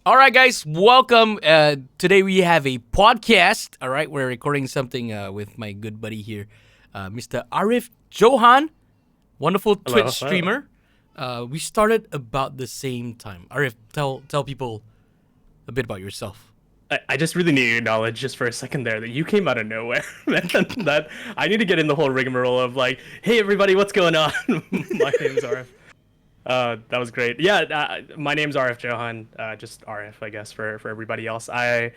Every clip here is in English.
All right, guys, welcome. Today we have a podcast. All right, we're recording something with my good buddy here, Mr. Arief Johan, wonderful Twitch streamer. We started about the same time. Arief, tell people a bit about yourself. I just really need to acknowledge just for a second there that you came out of nowhere, man. That I need to get in the whole rigmarole of like, hey everybody, what's going on? My name's Arief. That was great. Yeah, my name's Arief Johan. Just Arief, I guess, for everybody else. I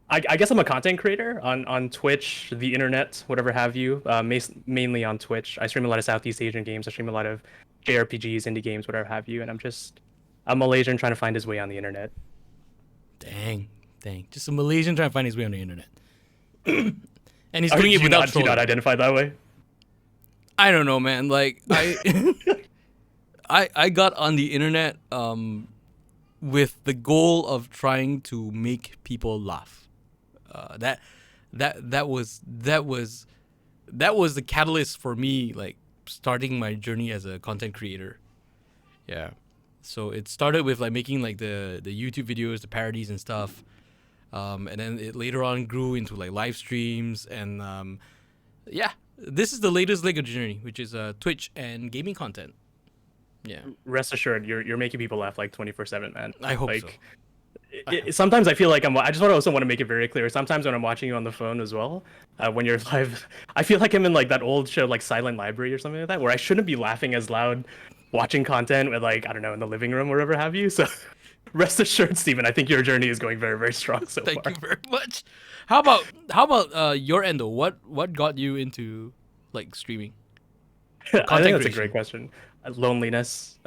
guess I'm a content creator on Twitch, the internet, whatever have you. Mainly on Twitch. I stream a lot of Southeast Asian games. I stream a lot of JRPGs, indie games, whatever have you. And I'm a Malaysian trying to find his way on the internet. Dang. Just a Malaysian trying to find his way on the internet. And he's doing it without trolling. Do you not identify that way? I don't know, man. Like, I got on the internet with the goal of trying to make people laugh. That was the catalyst for me, like, starting my journey as a content creator. Yeah. So it started with like making like the YouTube videos, the parodies and stuff. And then it later on grew into like live streams and yeah, this is the latest leg of the journey, which is Twitch and gaming content. Yeah. Rest assured, you're making people laugh like 24/7, man. I hope so. Sometimes I feel like I just also want to make it very clear. Sometimes when I'm watching you on the phone as well, when you're live, I feel like I'm in like that old show like Silent Library or something like that, where I shouldn't be laughing as loud watching content with like, I don't know, in the living room or wherever have you. So rest assured, Steven, I think your journey is going very, very strong so far. Thank you very much. How about your end though? What got you into like streaming? I think that's a great question. Loneliness,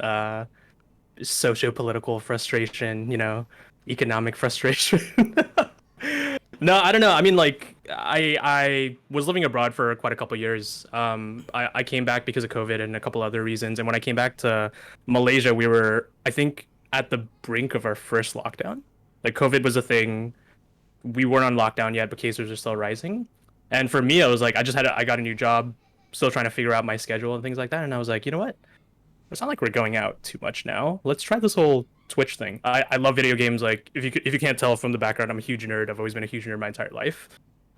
socio-political frustration, economic frustration. No, I don't know. I mean, like, I was living abroad for quite a couple of years. I came back because of COVID and a couple other reasons. And when I came back to Malaysia, we were, I think, at the brink of our first lockdown. Like, COVID was a thing. We weren't on lockdown yet, but cases were still rising. And for me, I was like, I got a new job, still trying to figure out my schedule and things like that. And I was like, you know what? It's not like we're going out too much now. Let's try this whole Twitch thing. I love video games. Like if you can't tell from the background, I'm a huge nerd. I've always been a huge nerd my entire life.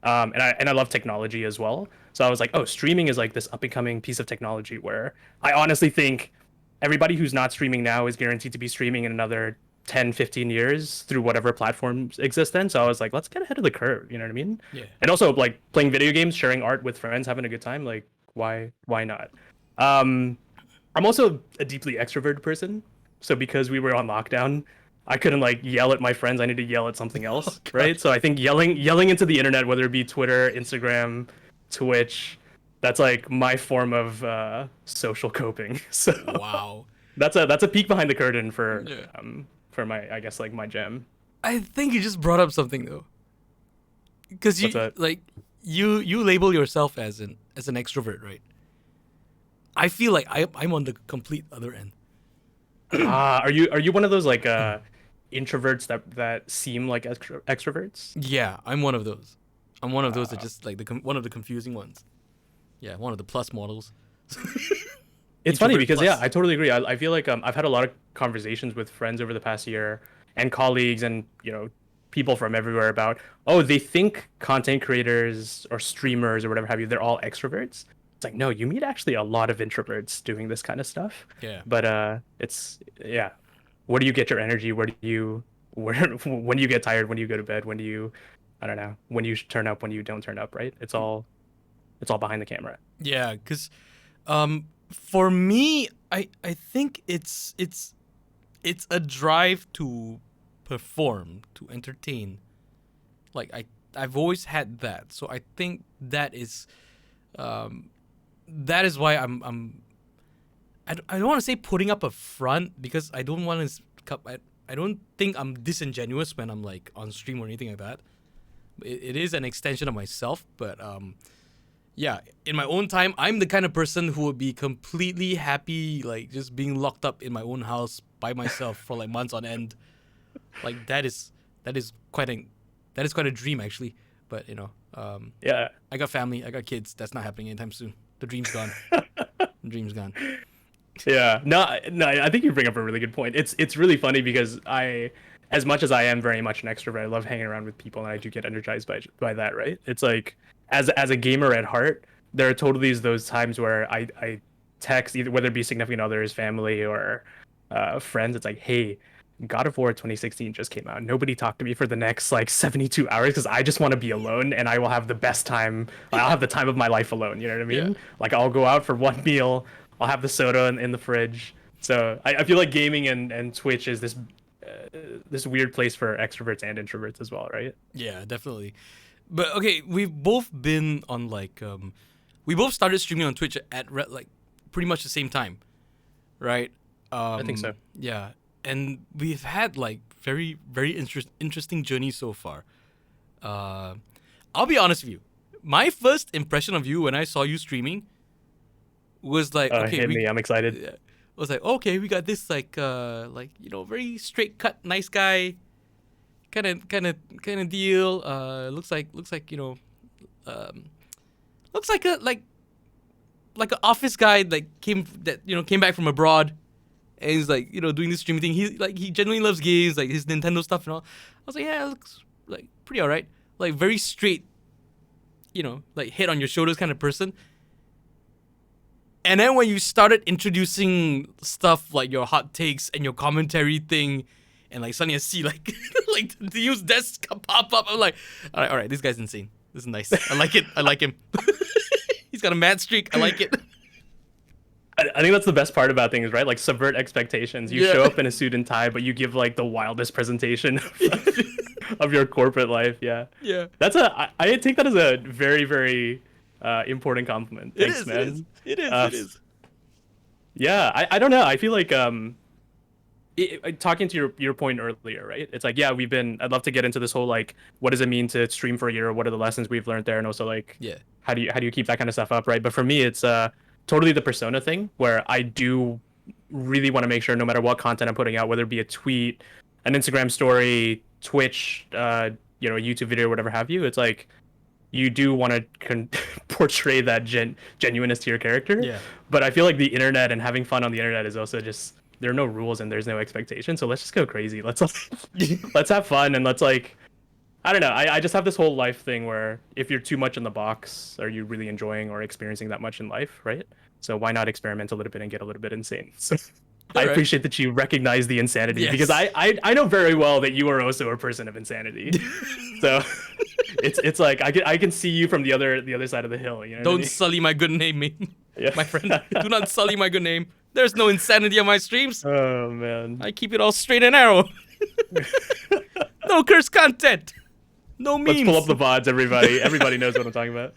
And I love technology as well. So I was like, oh, streaming is like this up and coming piece of technology where I honestly think everybody who's not streaming now is guaranteed to be streaming in another 10, 15 years through whatever platforms exist then. So I was like, let's get ahead of the curve. You know what I mean? Yeah. And also like playing video games, sharing art with friends, having a good time. Like why not? I'm also a deeply extroverted person. So because we were on lockdown, I couldn't like yell at my friends. I need to yell at something else, right? So I think yelling into the internet, whether it be Twitter, Instagram, Twitch, that's like my form of social coping. So wow, that's a peek behind the curtain for my, I guess, like my jam. I think you just brought up something though, because you label yourself as an extrovert, right? I feel like I'm on the complete other end. Are you one of those like introverts that seem like extroverts? Yeah, I'm one of those. I'm one of those that just like one of the confusing ones. Yeah, one of the plus models. It's funny because yeah, I totally agree. I feel like I've had a lot of conversations with friends over the past year and colleagues and people from everywhere about they think content creators or streamers or whatever have you, they're all extroverts. It's like, no, you meet actually a lot of introverts doing this kind of stuff. Yeah. But where do you get your energy? When do you get tired? When do you go to bed? When do you, I don't know, when you turn up, when you don't turn up, right? It's all behind the camera. Yeah, because for me, I think it's a drive to perform, to entertain. Like I've always had that. So I think that is why I don't want to say putting up a front because I don't want to. I don't think I'm disingenuous when I'm like on stream or anything like that. It is an extension of myself, but yeah, in my own time, I'm the kind of person who would be completely happy, like just being locked up in my own house by myself for like months on end. Like that is quite a dream actually. But yeah, I got family, I got kids. That's not happening anytime soon. The dream's gone. The dream's gone. Yeah, no, I think you bring up a really good point. It's really funny because I as much as I am very much an extrovert, I love hanging around with people, and I do get energized by that, right? It's like as a gamer at heart, there are totally those times where I text either whether it be significant others, family, or friends. It's like, hey, God of War 2016 just came out. Nobody talked to me for the next like 72 hours because I just want to be alone and I will have the best time. I'll have the time of my life alone. You know what I Yeah. mean? Like I'll go out for one meal. I'll have the soda in the fridge. So I feel like gaming and Twitch is this weird place for extroverts and introverts as well, right? Yeah, definitely. But okay, we've both been on like we both started streaming on Twitch at like pretty much the same time, right? I think so. Yeah, and we've had like very interesting journey so far. I'll be honest with you. My first impression of you when I saw you streaming was like, okay, Hit me. I'm excited. yeah, was like, okay, we got this like very straight cut, nice guy, kind of deal. Looks like looks like an office guy like came back from abroad, and he's like doing this streaming thing. He genuinely loves games, like his Nintendo stuff and all. I was like, yeah, it looks like pretty alright, like very straight, like head on your shoulders kind of person. And then when you started introducing stuff like your hot takes and your commentary thing, and like suddenly I see like like the news desk pop up, I'm like, all right, this guy's insane. This is nice. I like it. I like him. He's got a mad streak. I like it. I think that's the best part about things, right? Like subvert expectations. You show up in a suit and tie, but you give like the wildest presentation of your corporate life. Yeah. Yeah. I take that as a very important compliment. Thanks, man. It is. Yeah, I don't know. I feel like talking to your point earlier, right? It's like, yeah, I'd love to get into this whole like, what does it mean to stream for a year? What are the lessons we've learned there? And also like, Yeah. how do you keep that kind of stuff up, right? But for me, it's totally the persona thing where I do really want to make sure no matter what content I'm putting out, whether it be a tweet, an Instagram story, Twitch, a YouTube video, whatever have you, it's like you do want to portray that genuineness to your character. Yeah. But I feel like the internet and having fun on the internet is also just, there are no rules and there's no expectation. So let's just go crazy. Let's have fun, and let's like, I don't know. I just have this whole life thing where if you're too much in the box, are you really enjoying or experiencing that much in life, right? So why not experiment a little bit and get a little bit insane? So I Right. appreciate that you recognize the insanity, Yes. because I know very well that you are also a person of insanity. So it's like I can see you from the other side of the hill. You know what I Don't mean? sully my good name, Yeah. my friend. Do not sully my good name. There's no insanity on my streams. Oh man. I keep it all straight and narrow. No curse content. No memes. Let's pull up the VODs, everybody. Everybody knows what I'm talking about.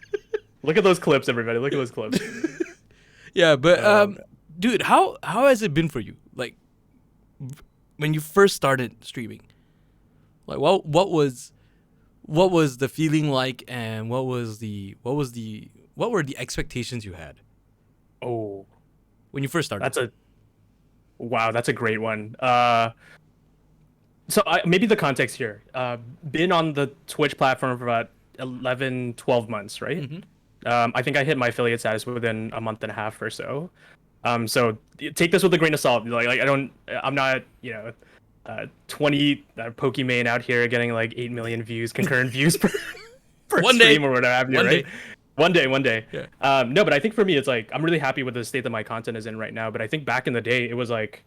Look at those clips, everybody. Look at those clips. Yeah, but dude, how has it been for you? Like when you first started streaming, like what was the feeling like, and what were the expectations you had Oh, when you first started? that's a great one. So maybe the context here. Been on the Twitch platform for about 11, 12 months, right? Mm-hmm. I think I hit my affiliate status within a month and a half or so. So take this with a grain of salt. I'm not, 20 Pokimane out here getting like 8 million views, concurrent views per One day. stream or whatever have you, One right? day. One day. Yeah. No, but I think for me, it's like, I'm really happy with the state that my content is in right now. But I think back in the day, it was like,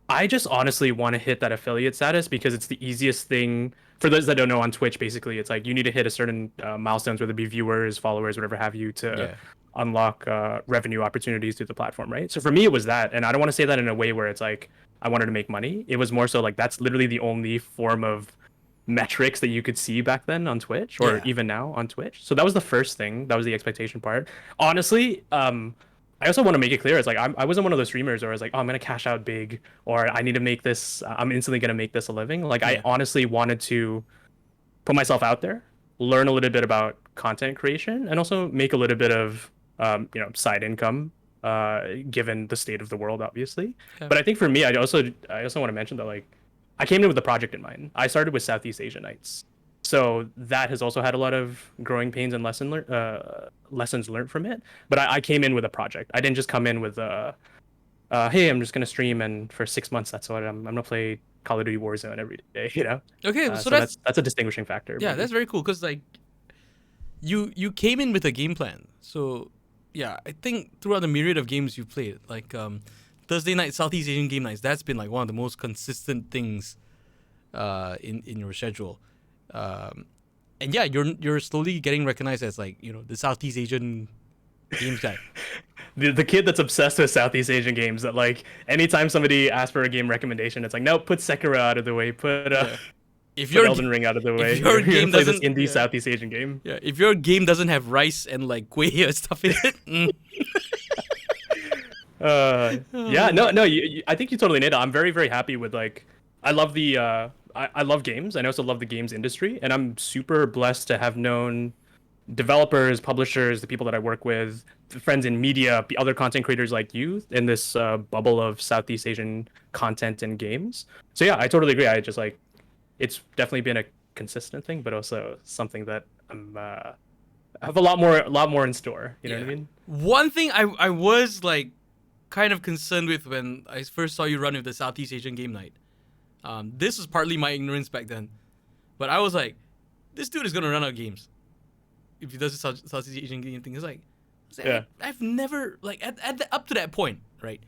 I just honestly want to hit that affiliate status because it's the easiest thing. For those that don't know, on Twitch, basically, it's like you need to hit a certain milestones, whether it be viewers, followers, whatever have you, to unlock revenue opportunities through the platform, right? So for me, it was that. And I don't want to say that in a way where it's like I wanted to make money. It was more so like that's literally the only form of metrics that you could see back then on Twitch, or even now on Twitch. So that was the first thing. That was the expectation part. Honestly, I also want to make it clear. It's like I wasn't one of those streamers where I was like, oh, I'm gonna cash out big, or I need to make this. I'm instantly gonna make this a living. Like I honestly wanted to put myself out there, learn a little bit about content creation, and also make a little bit of side income, given the state of the world, obviously. But I think for me, I also want to mention that like I came in with a project in mind. I started with Southeast Asia Nights. So that has also had a lot of growing pains and lessons learned from it. But I came in with a project. I didn't just come in with hey, I'm just gonna stream and for 6 months that's what I'm gonna play Call of Duty Warzone every day, you know. Okay, so So that's a distinguishing factor, yeah, maybe. that's very cool because like you came in with a game plan. So yeah, I think throughout the myriad of games you played, like Thursday night Southeast Asian game nights, that's been like one of the most consistent things in your schedule. And yeah, you're slowly getting recognized as like, you know, the Southeast Asian games guy. The kid that's obsessed with Southeast Asian games that like anytime somebody asks for a game recommendation, it's like, no, put Sekiro out of the way, Yeah. If put your Elden Ring out of the if way. your You're game gonna play this doesn't indie yeah, Southeast Asian game. yeah, if your game doesn't have rice and like kueh or stuff in it, Yeah, no, I think you totally nailed it. I'm very, very happy with like, I love I love games. I also love the games industry, and I'm super blessed to have known developers, publishers, the people that I work with, friends in media, the other content creators like you in this bubble of Southeast Asian content and games. So yeah, I totally agree. I just like, it's definitely been a consistent thing, but also something that I'm have a lot more in store. You know what I mean? One thing I was like kind of concerned with when I first saw you run with the Southeast Asian game night. This was partly my ignorance back then, but I was like, this dude is gonna run out of games if he does the Southeast Asian game thing. It's like, Yeah. I've never like up to that point, right?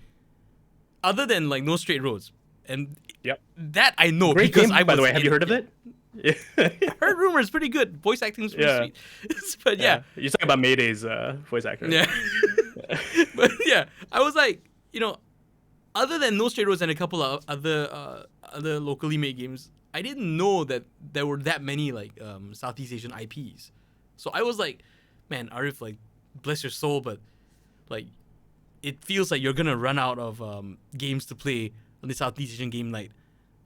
Other than like No Straight Roads, and Yep. that I know Great because game, I by the was way. Have in you heard of it? I heard rumors, pretty good. Voice acting is pretty Yeah. sweet, but yeah. You're talking about Mayday's voice actor. Yeah. But yeah, I was like, you know, other than No Straight Roads and a couple of other locally made games, I didn't know that there were that many like Southeast Asian IPs. So I was like, man, Arief, like, bless your soul, but like, it feels like you're gonna run out of games to play on the Southeast Asian game night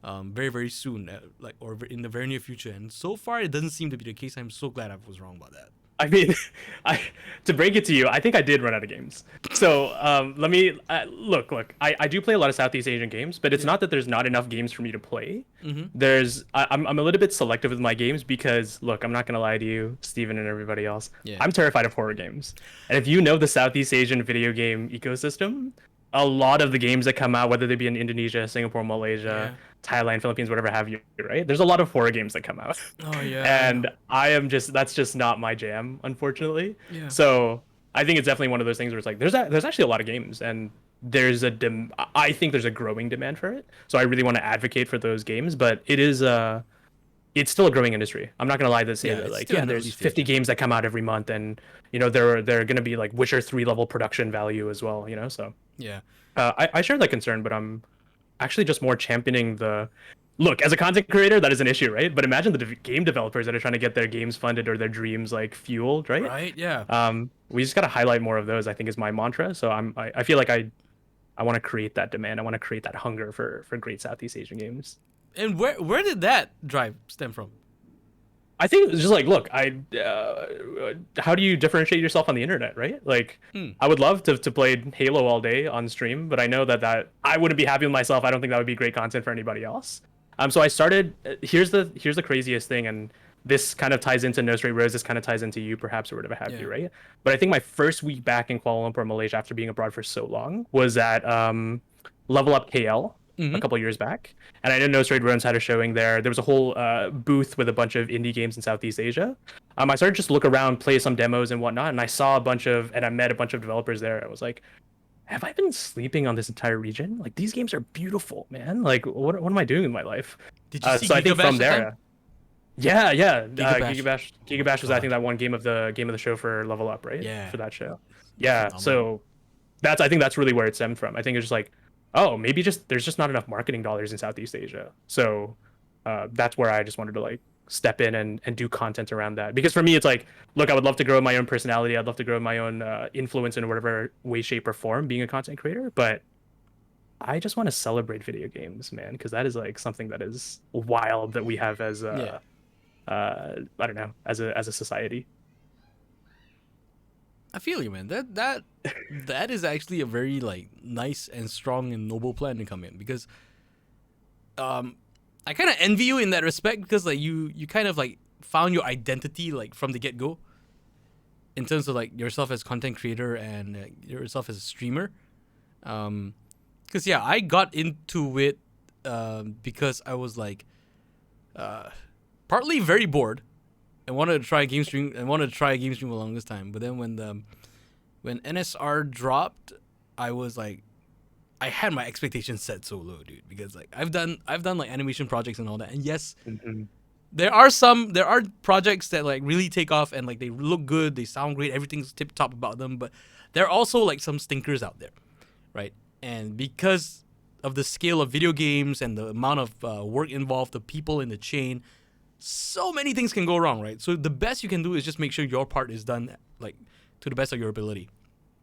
very, very soon, like, or in the very near future. And so far, it doesn't seem to be the case. I'm so glad I was wrong about that. I mean, to break it to you, I think I did run out of games. So let me look. I do play a lot of Southeast Asian games, but it's not that there's not enough games for me to play. I'm a little bit selective with my games because look, I'm not gonna lie to you, Steven and everybody else. Yeah. I'm terrified of horror games, and if you know the Southeast Asian video game ecosystem, a lot of the games that come out, whether they be in Indonesia, Singapore, Malaysia, Thailand, Philippines, whatever have you, right? There's a lot of horror games that come out. Oh yeah. And that's just not my jam, unfortunately. Yeah. So I think it's definitely one of those things where it's like there's actually a lot of games, and I think there's a growing demand for it. So I really want to advocate for those games, but it's still a growing industry. I'm not gonna lie to say that like there's 50 games that come out every month, and you know they're gonna be like Witcher 3 level production value as well. You know, so Yeah. I share that concern, but I'm actually just more championing the look as a content creator. That is an issue, right? But imagine the game developers that are trying to get their games funded or their dreams like fueled, right? Right. Yeah. We just gotta highlight more of those, I think, is my mantra. So I feel like I want to create that demand. I want to create that hunger for great Southeast Asian games. And where did that drive stem from? I think it's just like, look, how do you differentiate yourself on the internet, right? Like, I would love to play Halo all day on stream, but I know that I wouldn't be happy with myself. I don't think that would be great content for anybody else. So I started. Here's the craziest thing, and this kind of ties into No Straight Roads. This kind of ties into you, perhaps, or whatever have you, right? But I think my first week back in Kuala Lumpur, Malaysia, after being abroad for so long, was at Level Up KL. A couple years back, and I didn't know Straight Roads had a showing there. There was a whole booth with a bunch of indie games in Southeast Asia. I started just to look around, play some demos and whatnot, and I met a bunch of developers there. I was like, have I been sleeping on this entire region? Like, these games are beautiful, man. Like, what am I doing with my life? Did you see so I think Gigabash from there, yeah. Gigabash. Gigabash was I think that one game of the show for Level Up, right? Yeah. For that show. Yeah. So I think that's really where it stemmed from. I think it's just like, oh, maybe there's just not enough marketing dollars in Southeast Asia. So that's where I just wanted to like step in and do content around that. Because for me, it's like, look, I would love to grow my own personality. I'd love to grow my own influence in whatever way, shape, or form being a content creator. But I just want to celebrate video games, man, because that is like something that is wild that we have as I don't know, as a society. I feel you, man. That is actually a very like nice and strong and noble plan to come in, because I kind of envy you in that respect, because like you kind of like found your identity like from the get go, in terms of like yourself as content creator and yourself as a streamer. Because I got into it because I was like, partly very bored, and wanted to try a game stream for the longest time. But then when NSR dropped, I was like, I had my expectations set so low, dude, because like I've done like animation projects and all that, and yes, there are projects that like really take off and like they look good, they sound great, everything's tip top about them, but there are also like some stinkers out there, right? And because of the scale of video games and the amount of work involved, the people in the chain, so many things can go wrong, right? So the best you can do is just make sure your part is done like to the best of your ability.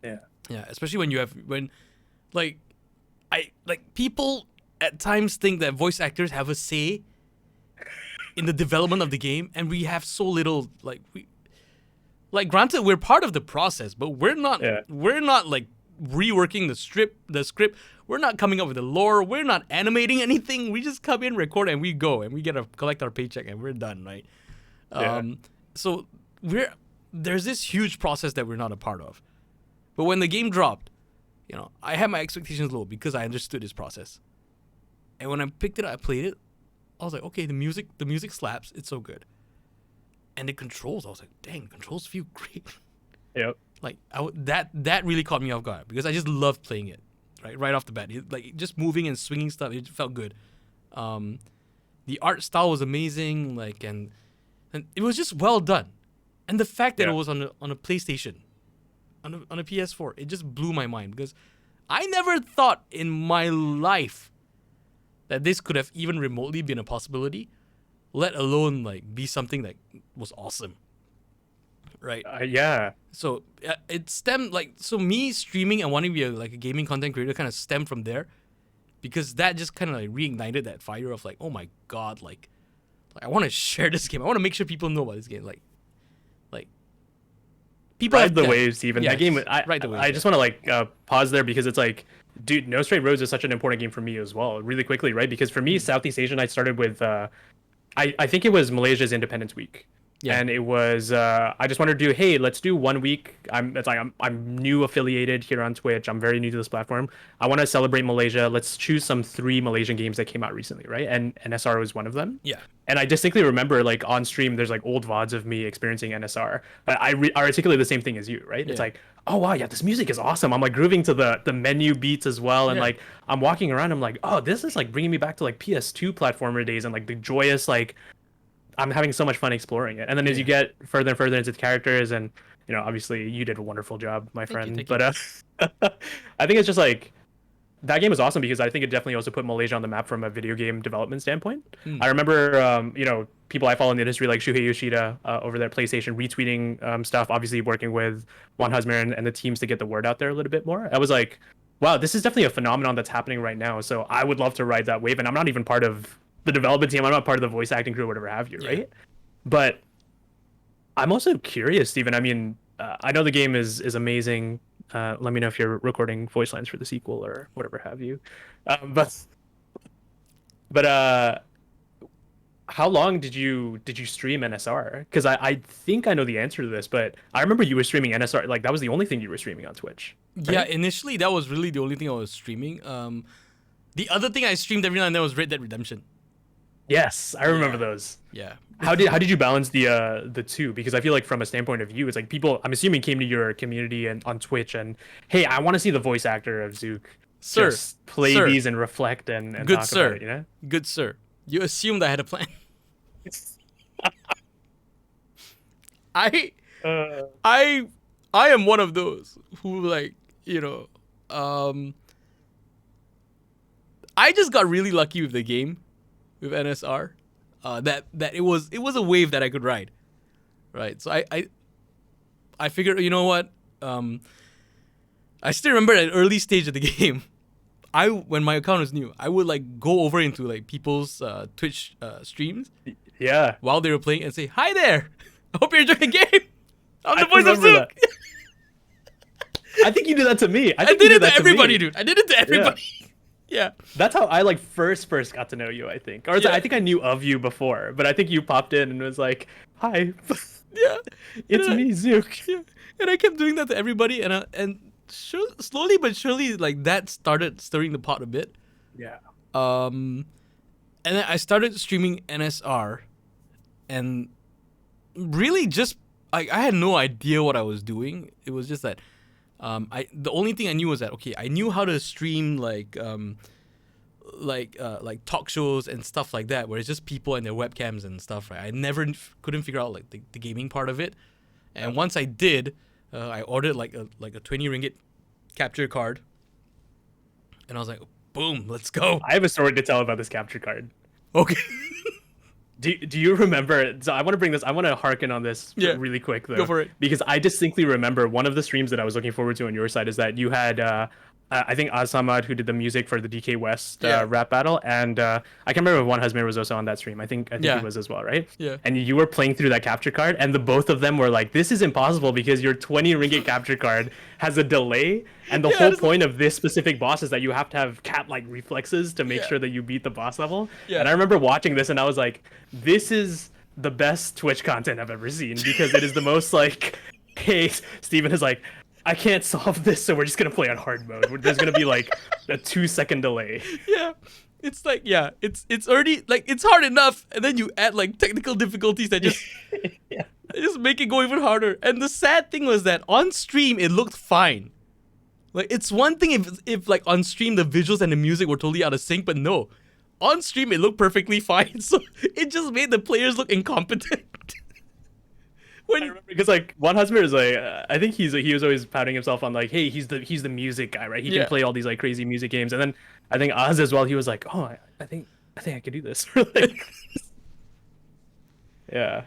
Yeah, especially when people at times think that voice actors have a say in the development of the game, and we have so little. Granted, we're part of the process, but we're not like reworking the script. We're not coming up with the lore. We're not animating anything. We just come in, record, and we go, and we get to collect our paycheck, and we're done, right? So there's this huge process that we're not a part of. But when the game dropped, I had my expectations low because I understood this process. And when I picked it up, I played it, I was like, okay, the music slaps. It's so good. And the controls, I was like, dang, the controls feel great. Yep. Like that really caught me off guard because I just loved playing it, right off the bat. Like just moving and swinging stuff, it felt good. The art style was amazing, like and it was just well done. And the fact that it was on a PlayStation, on a PS4, it just blew my mind because I never thought in my life that this could have even remotely been a possibility, let alone like be something that was awesome. Right. So it stemmed me streaming and wanting to be a gaming content creator kind of stemmed from there, because that just kind of like reignited that fire of like, oh my god, like I want to share this game. I want to make sure people know about this game. Like people ride the waves. Even that game, I just want to pause there because it's like, dude, No Straight Roads is such an important game for me as well. Really quickly, right? Because for me, Southeast Asian, I started with I think it was Malaysia's Independence Week. Yeah. And it was I just wanted to do, hey, let's do 1 week. I'm new affiliated here on Twitch. I'm very new to this platform. I want to celebrate Malaysia. Let's choose some 3 Malaysian games that came out recently, right? And NSR was one of them. Yeah. And I distinctly remember like on stream, there's like old VODs of me experiencing NSR. But I articulate the same thing as you, right? Yeah. It's like, oh wow, yeah, this music is awesome. I'm like grooving to the menu beats as well, and like I'm walking around. I'm like, oh, this is like bringing me back to like PS2 platformer days and like the joyous like. I'm having so much fun exploring it. And then as you get further and further into the characters, and obviously you did a wonderful job, my friend. Thank but I think it's just like that game was awesome because I think it definitely also put Malaysia on the map from a video game development standpoint. I remember people I follow in the industry like Shuhei Yoshida over there at PlayStation retweeting stuff, obviously working with Juan Husmer and the teams to get the word out there a little bit more. I was like, wow, this is definitely a phenomenon that's happening right now. So I would love to ride that wave, and I'm not even part of the development team. I'm not part of the voice acting crew or whatever have you, right? But I'm also curious, Steven. I mean, I know the game is amazing. Let me know if you're recording voice lines for the sequel or whatever have you. But how long did you stream NSR? Because I think I know the answer to this, but I remember you were streaming NSR. Like that was the only thing you were streaming on Twitch. Right? Yeah, initially that was really the only thing I was streaming. The other thing I streamed every now and then was Red Dead Redemption. Yes, I remember those. Yeah. How did you balance the two? Because I feel like from a standpoint of you, it's like people, I'm assuming, came to your community and on Twitch and, hey, I want to see the voice actor of Zook just play these and reflect and Good talk sir. about it, Good sir. You assumed I had a plan. I am one of those who I just got really lucky with the game, with NSR, that it was a wave that I could ride, right? So I figured, you know what? I still remember at an early stage of the game, when my account was new, I would like go over into like people's Twitch streams, while they were playing and say, "Hi there, I hope you're enjoying the game. I'm the voice of Zook." I think you did that to me. I did it to everybody, dude. I did it to everybody. Yeah. That's how I like first got to know you, I think. Or I think I knew of you before, but I think you popped in and was like, "Hi." Yeah. It's me, Zook. Yeah. And I kept doing that to everybody, and slowly but surely, like that started stirring the pot a bit. Yeah. And then I started streaming NSR, and really just I had no idea what I was doing. It was just that the only thing I knew was that okay, I knew how to stream like talk shows and stuff like that, where it's just people and their webcams and stuff, right? I never couldn't figure out like the gaming part of it. And once I did, I ordered like a 20 ringgit capture card, and I was like, boom, let's go. I have a story to tell about this capture card. Okay. Do you remember? So I want to bring this. I want to harken on this really quick though. Go for it. Because I distinctly remember one of the streams that I was looking forward to on your side is that you had I think Azamad, who did the music for the DK West rap battle, and I can't remember if One Husband was also on that stream. I think he was as well, right? Yeah. And you were playing through that capture card, and the both of them were like, "This is impossible because your 20 ringgit capture card has a delay, and the whole point of this specific boss is that you have to have cat-like reflexes to make sure that you beat the boss level." Yeah. And I remember watching this, and I was like, "This is the best Twitch content I've ever seen because it is the most like." Hey, Steven is like, I can't solve this, so we're just gonna play on hard mode. There's gonna be like a 2-second delay. Yeah, it's like it's already like it's hard enough, and then you add like technical difficulties that just just make it go even harder. And the sad thing was that on stream it looked fine. Like it's one thing if like on stream the visuals and the music were totally out of sync, but no, on stream it looked perfectly fine. So it just made the players look incompetent. I remember because like One Husband is like I think he was always patting himself on like, hey, he's the music guy, right? He can play all these like crazy music games. And then I think Oz as well, he was like, oh, I think I could do this. Like, that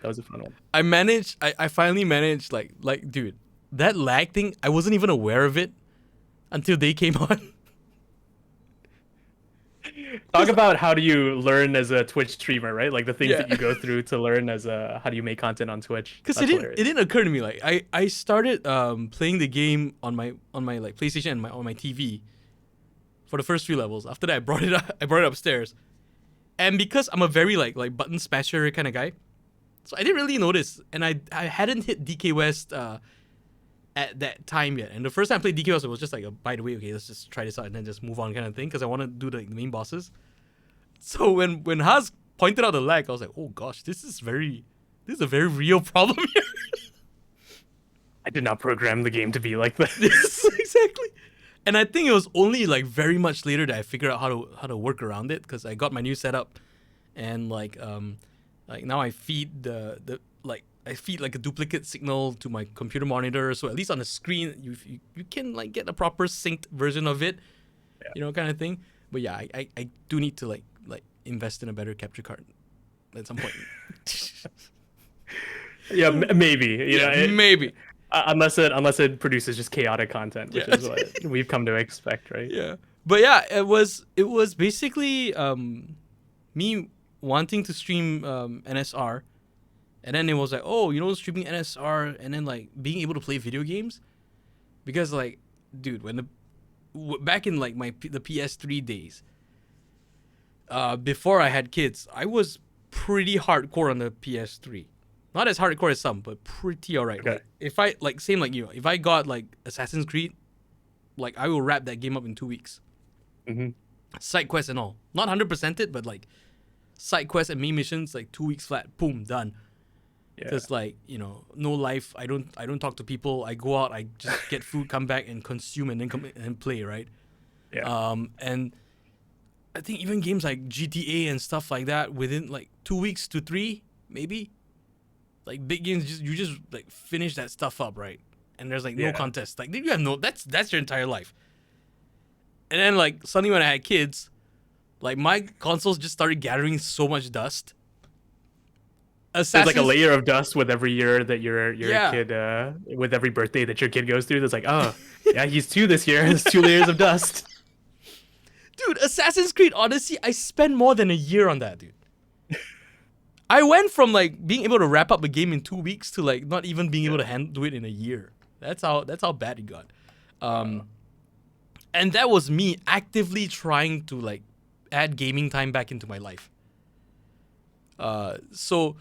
was a fun one. I finally managed like dude, that lag thing, I wasn't even aware of it until they came on. Talk about how do you learn as a Twitch streamer, right? Like the things that you go through to learn as a how do you make content on Twitch? Because it didn't occur to me. Like I started playing the game on my like PlayStation and on my TV for the first few levels. After that, I brought it upstairs, and because I'm a very like button smasher kind of guy, so I didn't really notice, and I hadn't hit DK West at that time yet. And the first time I played DK West, it was just like, by the way, okay, let's just try this out and then just move on kind of thing, because I want to do the main bosses. So when Haz pointed out the lag, I was like, oh gosh, this is a very real problem here. I did not program the game to be like this. Exactly. And I think it was only like very much later that I figured out how to work around it, because I got my new setup, and like now I feed I feed like a duplicate signal to my computer monitor, so at least on the screen you can like get a proper synced version of it, kind of thing. But yeah, I do need to like invest in a better capture card at some point. Maybe maybe unless it produces just chaotic content, which is what we've come to expect, right? Yeah, but yeah, it was basically me wanting to stream NSR. And then it was like, oh, streaming NSR and then like being able to play video games, because like, dude, back in like the PS3 days, before I had kids, I was pretty hardcore on the PS3. Not as hardcore as some, but pretty alright. Okay. Like, if I like same like you, if I got like Assassin's Creed, like I will wrap that game up in 2 weeks. Mm-hmm. Side quests and all, not 100% it, but like side quests and main missions, like 2 weeks flat, boom, done. Because like no life. I don't talk to people. I go out. I just get food, come back and consume, and then come and play. Right. Yeah. And I think even games like GTA and stuff like that, within like 2 weeks to 3, maybe. Like big games, you just like finish that stuff up, right? And there's like no contest. Like you have that's your entire life. And then like suddenly when I had kids, like my consoles just started gathering so much dust. There's like a layer of dust with every year that your kid with every birthday that your kid goes through. There's like, oh yeah, he's 2 this year. There's 2 layers of dust. Dude, Assassin's Creed Odyssey, I spent more than a year on that, dude. I went from like being able to wrap up a game in 2 weeks to like not even being able to do it in a year. That's how bad it got. And that was me actively trying to like add gaming time back into my life. So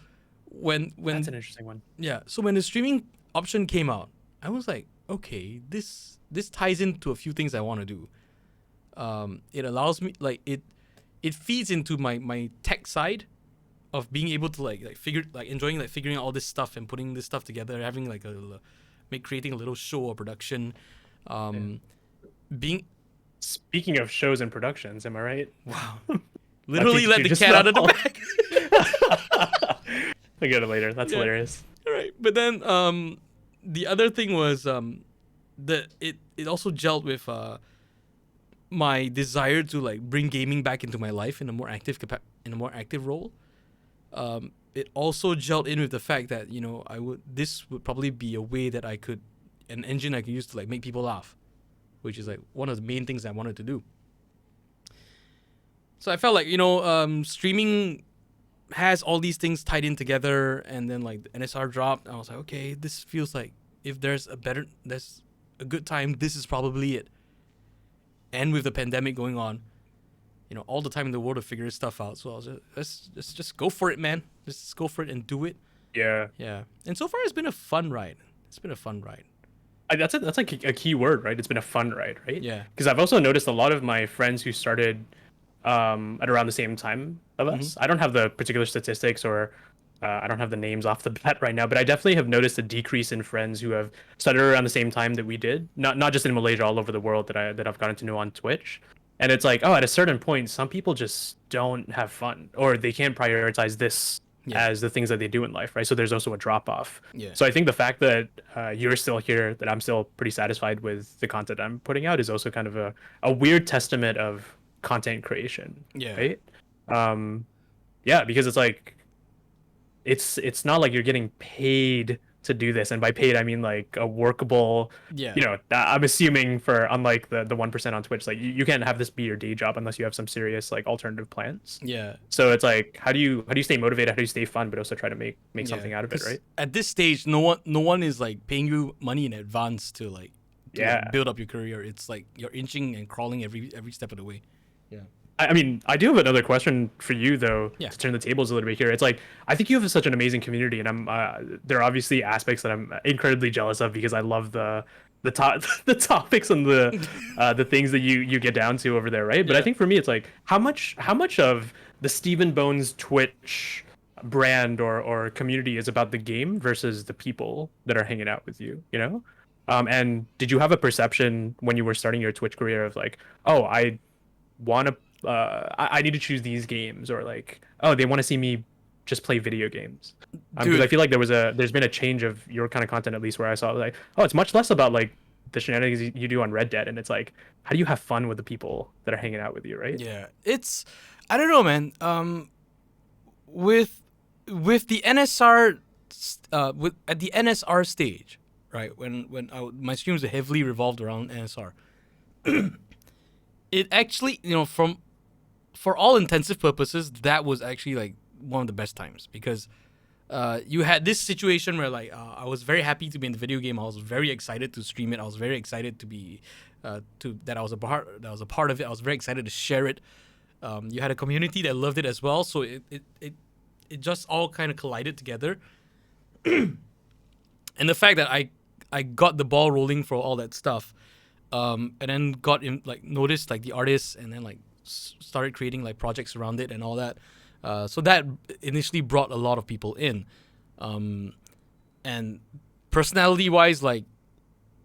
when that's an interesting one. Yeah, so when the streaming option came out, I was like, okay, this ties into a few things I want to do. It allows me, like, it feeds into my tech side of being able to enjoying figuring out all this stuff and putting this stuff together, having creating a little show or production, being Speaking of shows and productions, am I right? wow, literally Pikachu let the just cat out of the fell. bag. I'll get it later. That's Yeah. hilarious. Right, but then the other thing was that it also gelled with my desire to like bring gaming back into my life in a more active role. It also gelled in with the fact that this would probably be a way that an engine I could use to like make people laugh, which is like one of the main things I wanted to do. So I felt like streaming has all these things tied in together, and then like the NSR dropped. I was like, okay, this feels like if there's a good time, this is probably it. And with the pandemic going on, all the time in the world to figure this stuff out. So I was let's just go for it, man. Just go for it and do it. Yeah. Yeah. And so far, it's been a fun ride. That's like a key word, right? It's been a fun ride, right? Yeah. Because I've also noticed a lot of my friends who started at around the same time of us. I don't have the particular statistics or I don't have the names off the bat right now, but I definitely have noticed a decrease in friends who have started around the same time that we did. Not just in Malaysia, all over the world that I've gotten to know on Twitch. And it's like, at a certain point, some people just don't have fun, or they can't prioritize this as the things that they do in life, right? So there's also a drop off. Yeah. So I think the fact that you're still here, that I'm still pretty satisfied with the content I'm putting out, is also kind of a weird testament of content creation. Yeah. Right. Yeah, because it's like it's not like you're getting paid to do this, and by paid I mean like a workable. Yeah. I'm assuming, for unlike the 1% on Twitch, like you can't have this be your day job unless you have some serious like alternative plans. Yeah. So it's like, how do you stay motivated, how do you stay fun, but also try to make something out of it, 'Cause right? At this stage, no one is like paying you money in advance to like build up your career. It's like you're inching and crawling every step of the way. Yeah. I mean, I do have another question for you, though, Yeah. to turn the tables a little bit here. It's like, I think you have such an amazing community, and there are obviously aspects that I'm incredibly jealous of, because I love the topics and the things that you get down to over there, right? But I Yeah. think for me, it's like, how much of the Stephen Bones Twitch brand or community is about the game versus the people that are hanging out with you, And did you have a perception when you were starting your Twitch career of like, oh, I want to I need to choose these games, or like, oh, they want to see me just play video games? Because Dude. I feel like there's been a change of your kind of content, at least, where I saw like, oh, it's much less about like the shenanigans you do on Red Dead, and it's like, how do you have fun with the people that are hanging out with you, right? Yeah, I don't know, man. With the NSR, at the NSR stage, right? When my streams are heavily revolved around NSR, it actually, for all intensive purposes, that was actually like one of the best times, because you had this situation where like I was very happy to be in the video game. I was very excited to stream it. I was very excited to be that I was a part of it. I was very excited to share it. You had a community that loved it as well, so it just all kind of collided together. And the fact that I got the ball rolling for all that stuff, and then noticed like the artists, and then like started creating like projects around it and all that. So that initially brought a lot of people in, and personality-wise, a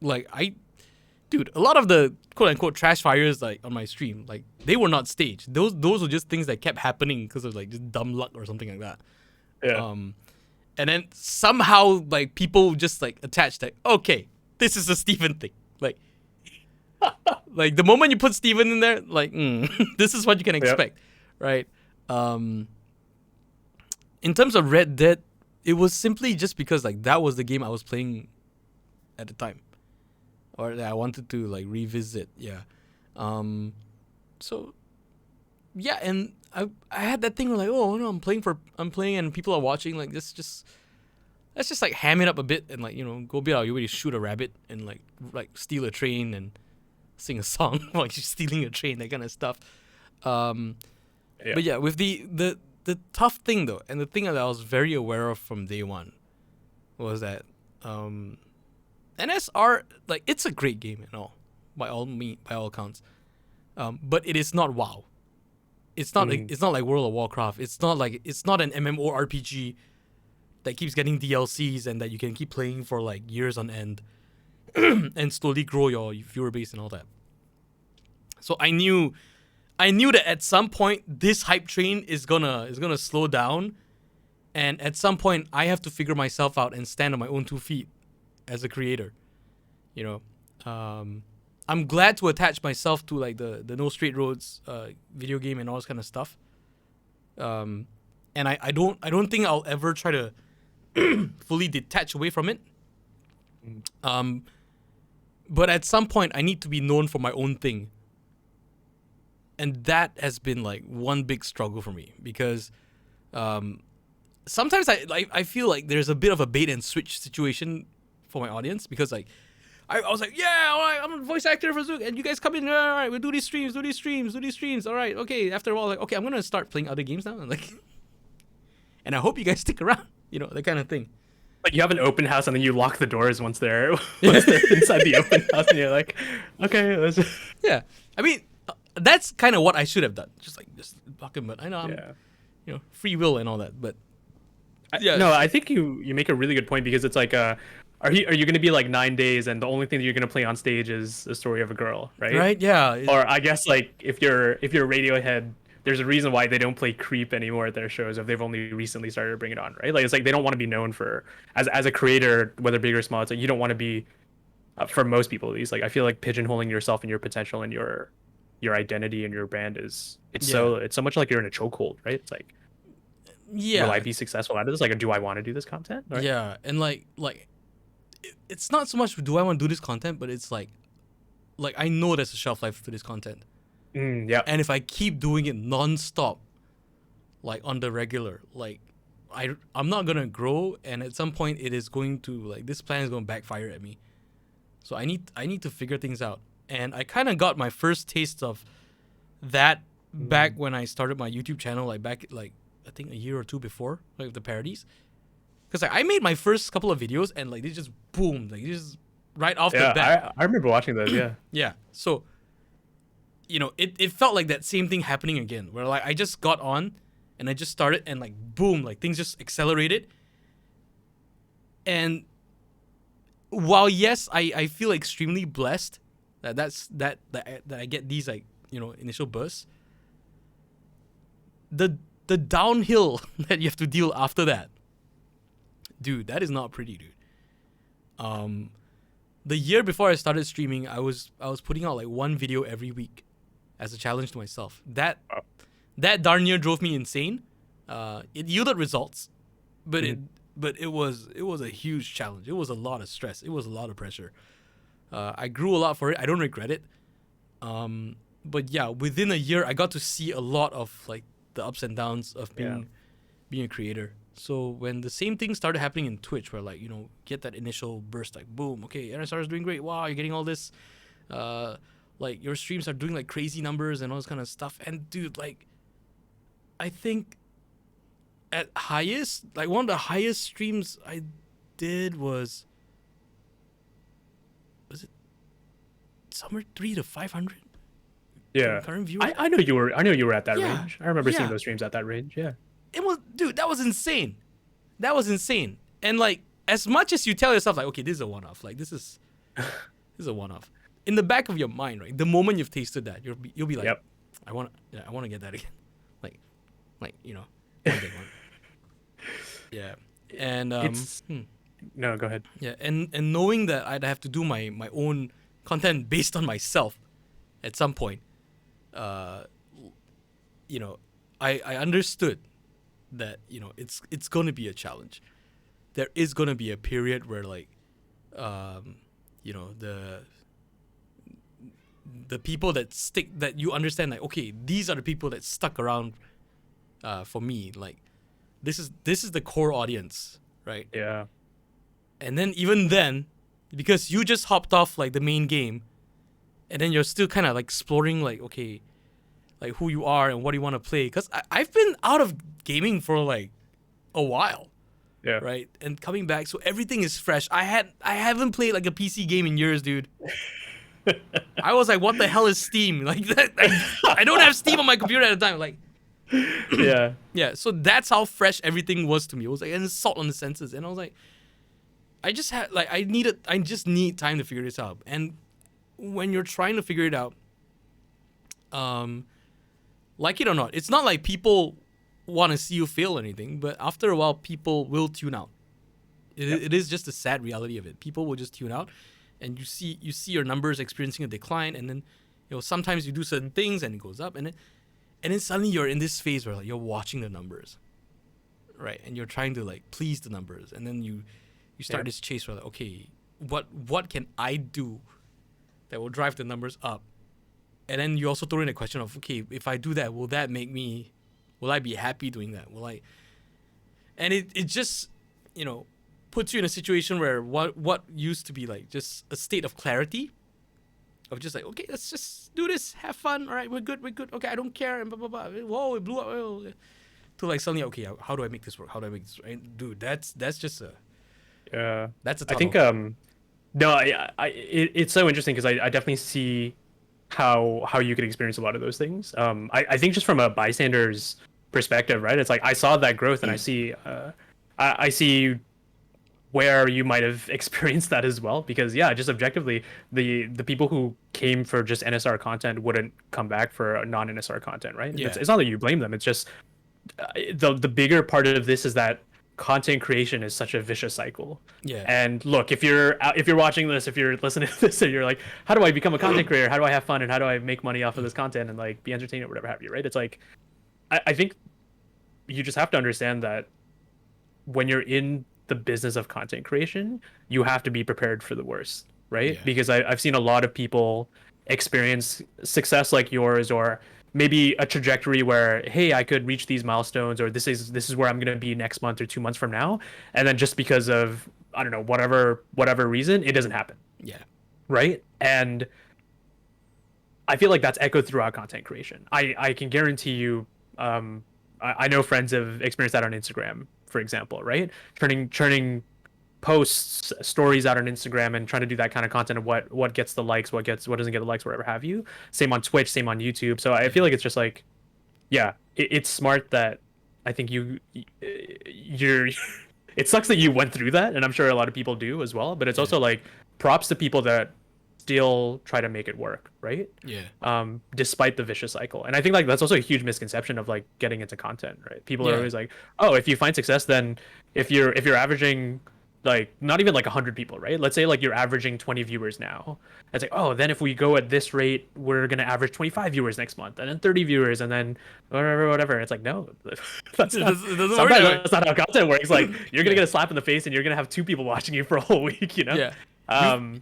lot of the quote-unquote trash fires like on my stream, like they were not staged. Those were just things that kept happening because of like just dumb luck or something like that. Yeah. And then somehow like people just like attached like, okay, this is a Steven thing, like. Like the moment you put Steven in there, like this is what you can expect, right? In terms of Red Dead, it was simply just because like that was the game I was playing at the time, or that I wanted to like revisit. Yeah. So yeah, and I had that thing where like, oh no, I'm playing and people are watching. Like let's just like ham it up a bit and like go a bit out of your way to shoot a rabbit and like steal a train and sing a song while you're stealing a train, that kind of stuff. But yeah, with the tough thing though, and the thing that I was very aware of from day one, was that NSR, like, it's a great game and all, by all accounts, but it is not WoW. it's not like, it's not like World of Warcraft. It's not an MMORPG that keeps getting DLCs and that you can keep playing for like years on end and slowly grow your viewer base and all that. So I knew that at some point this hype train is gonna slow down, and at some point I have to figure myself out and stand on my own 2 feet as a creator. You know, I'm glad to attach myself to like the No Straight Roads video game and all this kind of stuff. And I don't think I'll ever try to fully detach away from it. But at some point I need to be known for my own thing. And that has been like one big struggle for me, because sometimes I feel like there's a bit of a bait and switch situation for my audience, because like I was like, yeah, all right, I'm a voice actor for Zook, and you guys come in, all right, we'll do these streams, all right, okay. After a while, like, okay, I'm gonna start playing other games now, and like, and I hope you guys stick around, you know, that kind of thing. Like you have an open house and then you lock the doors once they're inside the open house, and you're like, okay, let's. Yeah, I mean, that's kind of what I should have done, just lock him. But I know I'm, you know, free will and all that, but yeah. No, I think you make a really good point, because it's like are you going to be like 9 days and the only thing that you're going to play on stage is the story of a girl, right? Right, yeah. Or I guess like if you're Radiohead, there's a reason why they don't play Creep anymore at their shows if they've only recently started to bring it on, right? Like it's like they don't want to be known for, as a creator, whether big or small, it's like you don't want to be, for most people at least, like I feel like pigeonholing yourself and your potential and your identity and your brand it's so much like you're in a chokehold, right? It's like, will I be successful at this? Like, do I want to do this content? Right? Yeah, and like it's not so much do I want to do this content, but it's like I know there's a shelf life for this content. Yeah. And if I keep doing it non-stop, like on the regular, like I'm not gonna grow, and at some point it is going to, like, this plan is gonna backfire at me. So I need to figure things out. And I kind of got my first taste of that back when I started my YouTube channel, like back like I think a year or two before, like the parodies. Because like, I made my first couple of videos and like they just boomed, like just right off the bat. I remember watching those. Yeah. Yeah. So, you know, it felt like that same thing happening again, where like I just got on and I just started and like boom, like things just accelerated. And while yes, I feel extremely blessed that I get these, like, you know, initial bursts, the downhill that you have to deal after that, dude, that is not pretty, dude. The year before I started streaming, I was putting out like one video every week as a challenge to myself. That darn near drove me insane. It yielded results, but it was a huge challenge. It was a lot of stress. It was a lot of pressure. I grew a lot for it. I don't regret it. But yeah, within a year, I got to see a lot of like the ups and downs of being a creator. So when the same thing started happening in Twitch, where like, you know, get that initial burst, like boom, okay, NSR is doing great. Wow, you're getting all this, like your streams are doing like crazy numbers and all this kind of stuff. And dude, like, I think at highest, like one of the highest streams I did was it somewhere 300 to 500? Yeah. Current viewers? I know you were at that range. I remember seeing those streams at that range. Yeah. It was, dude, that was insane. That was insane. And like, as much as you tell yourself like, okay, this is a one-off, like this is a one-off, in the back of your mind, right, the moment you've tasted that, you'll be like, yep. I want to get that again. Like, you know, I wanna get one. Yeah. And no, go ahead. Yeah, and knowing that I'd have to do my own content based on myself at some point, you know, I understood that, you know, it's going to be a challenge. There is going to be a period where like, you know, the people that stick, that you understand, like, okay, these are the people that stuck around for me. Like, this is the core audience, right? Yeah. And then even then, because you just hopped off like the main game, and then you're still kind of like exploring, like, okay, like who you are and what you want to play. Because I've been out of gaming for like a while. Yeah. Right. And coming back, so everything is fresh. I haven't played like a PC game in years, dude. I was like, what the hell is Steam? Like, I don't have Steam on my computer at the time. Like, Yeah. Yeah, so that's how fresh everything was to me. It was like an assault on the senses, and I was like, I just need time to figure this out. And when you're trying to figure it out, like it or not, it's not like people want to see you fail or anything, but after a while, people will tune out. It is just the sad reality of it. People will just tune out, and you see your numbers experiencing a decline, and then sometimes you do certain things and it goes up, and then suddenly you're in this phase where like you're watching the numbers, right? And you're trying to like please the numbers, and then you start this chase where like, okay, what can I do that will drive the numbers up? And then you also throw in the question of, okay, if I do that, will I be happy doing that? And it just, puts you in a situation where what used to be like just a state of clarity, of just like, okay, let's just do this, have fun, all right, we're good, okay, I don't care, and blah, blah, blah. Whoa, it blew up. Oh. To like suddenly, okay, how do I make this work? Right? Dude, that's just that's a I think, tunnel. no, it's so interesting because I definitely see how you could experience a lot of those things. I think just from a bystander's perspective, right? It's like I saw that growth, and I see where you might have experienced that as well. Because yeah, just objectively, the people who came for just NSR content wouldn't come back for non-NSR content, right? Yeah. It's not that you blame them. It's just the bigger part of this is that content creation is such a vicious cycle. Yeah. And look, if you're watching this, if you're listening to this, and you're like, how do I become a content creator? How do I have fun? And how do I make money off of this content and like be entertained or whatever have you, right? It's like, I think you just have to understand that when you're in the business of content creation, you have to be prepared for the worst, right? Yeah. Because I've seen a lot of people experience success like yours, or maybe a trajectory where, hey, I could reach these milestones, or this is where I'm going to be next month or 2 months from now, and then just because of, I don't know, whatever reason, it doesn't happen. Yeah. Right? And I feel like that's echoed throughout content creation. I can guarantee you, I know friends have experienced that on Instagram, for example, right? Turning posts, stories out on Instagram, and trying to do that kind of content of what gets the likes, what doesn't get the likes, whatever have you. Same on Twitch, same on YouTube. So I feel like it's just like, yeah, it's smart that I think you're it sucks that you went through that, and I'm sure a lot of people do as well, but it's also like props to people that still try to make it work, right? Yeah. Despite the vicious cycle. And I think like that's also a huge misconception of like getting into content, right? People are Yeah. always like, oh, if you find success, then if you're averaging like not even like 100 people, right? Let's say like you're averaging 20 viewers now. It's like, oh, then if we go at this rate, we're gonna average 25 viewers next month, and then 30 viewers, and then whatever. It's like, no, that's not, It doesn't work sometimes that way. that's not how content works. Like you're gonna Yeah. get a slap in the face, and you're gonna have 2 people watching you for a whole week, you know? Yeah.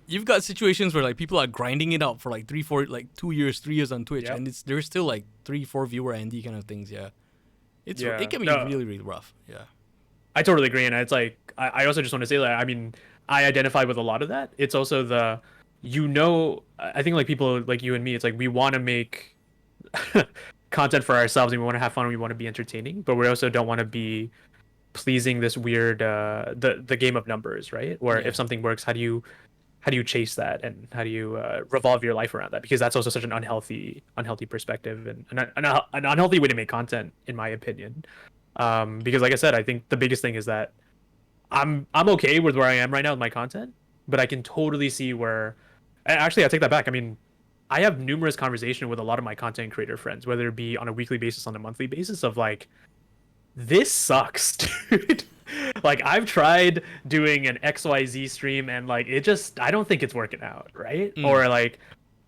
You've got situations where like people are grinding it out for like 2 years, 3 years on Twitch, Yep. and there's still like 3-4 viewer Andy kind of things. Yeah. Yeah. It can be No. really, really rough. Yeah. I totally agree, and it's like I also just want to say that I mean I identify with a lot of that. It's also I think like people like you and me, it's like we want to make content for ourselves, and we want to have fun, and we want to be entertaining, but we also don't want to be pleasing this weird the game of numbers, right? Where Yeah. if something works, how do you chase that, and how do you revolve your life around that? Because that's also such an unhealthy perspective, and an unhealthy way to make content, in my opinion. Because like I said, I think the biggest thing is that I'm okay with where I am right now with my content, but I can totally see where. Actually, I take that back. I mean, I have numerous conversations with a lot of my content creator friends, whether it be on a weekly basis, on a monthly basis, of like, this sucks, dude. Like I've tried doing an XYZ stream, and like I don't think it's working out, right? Or like,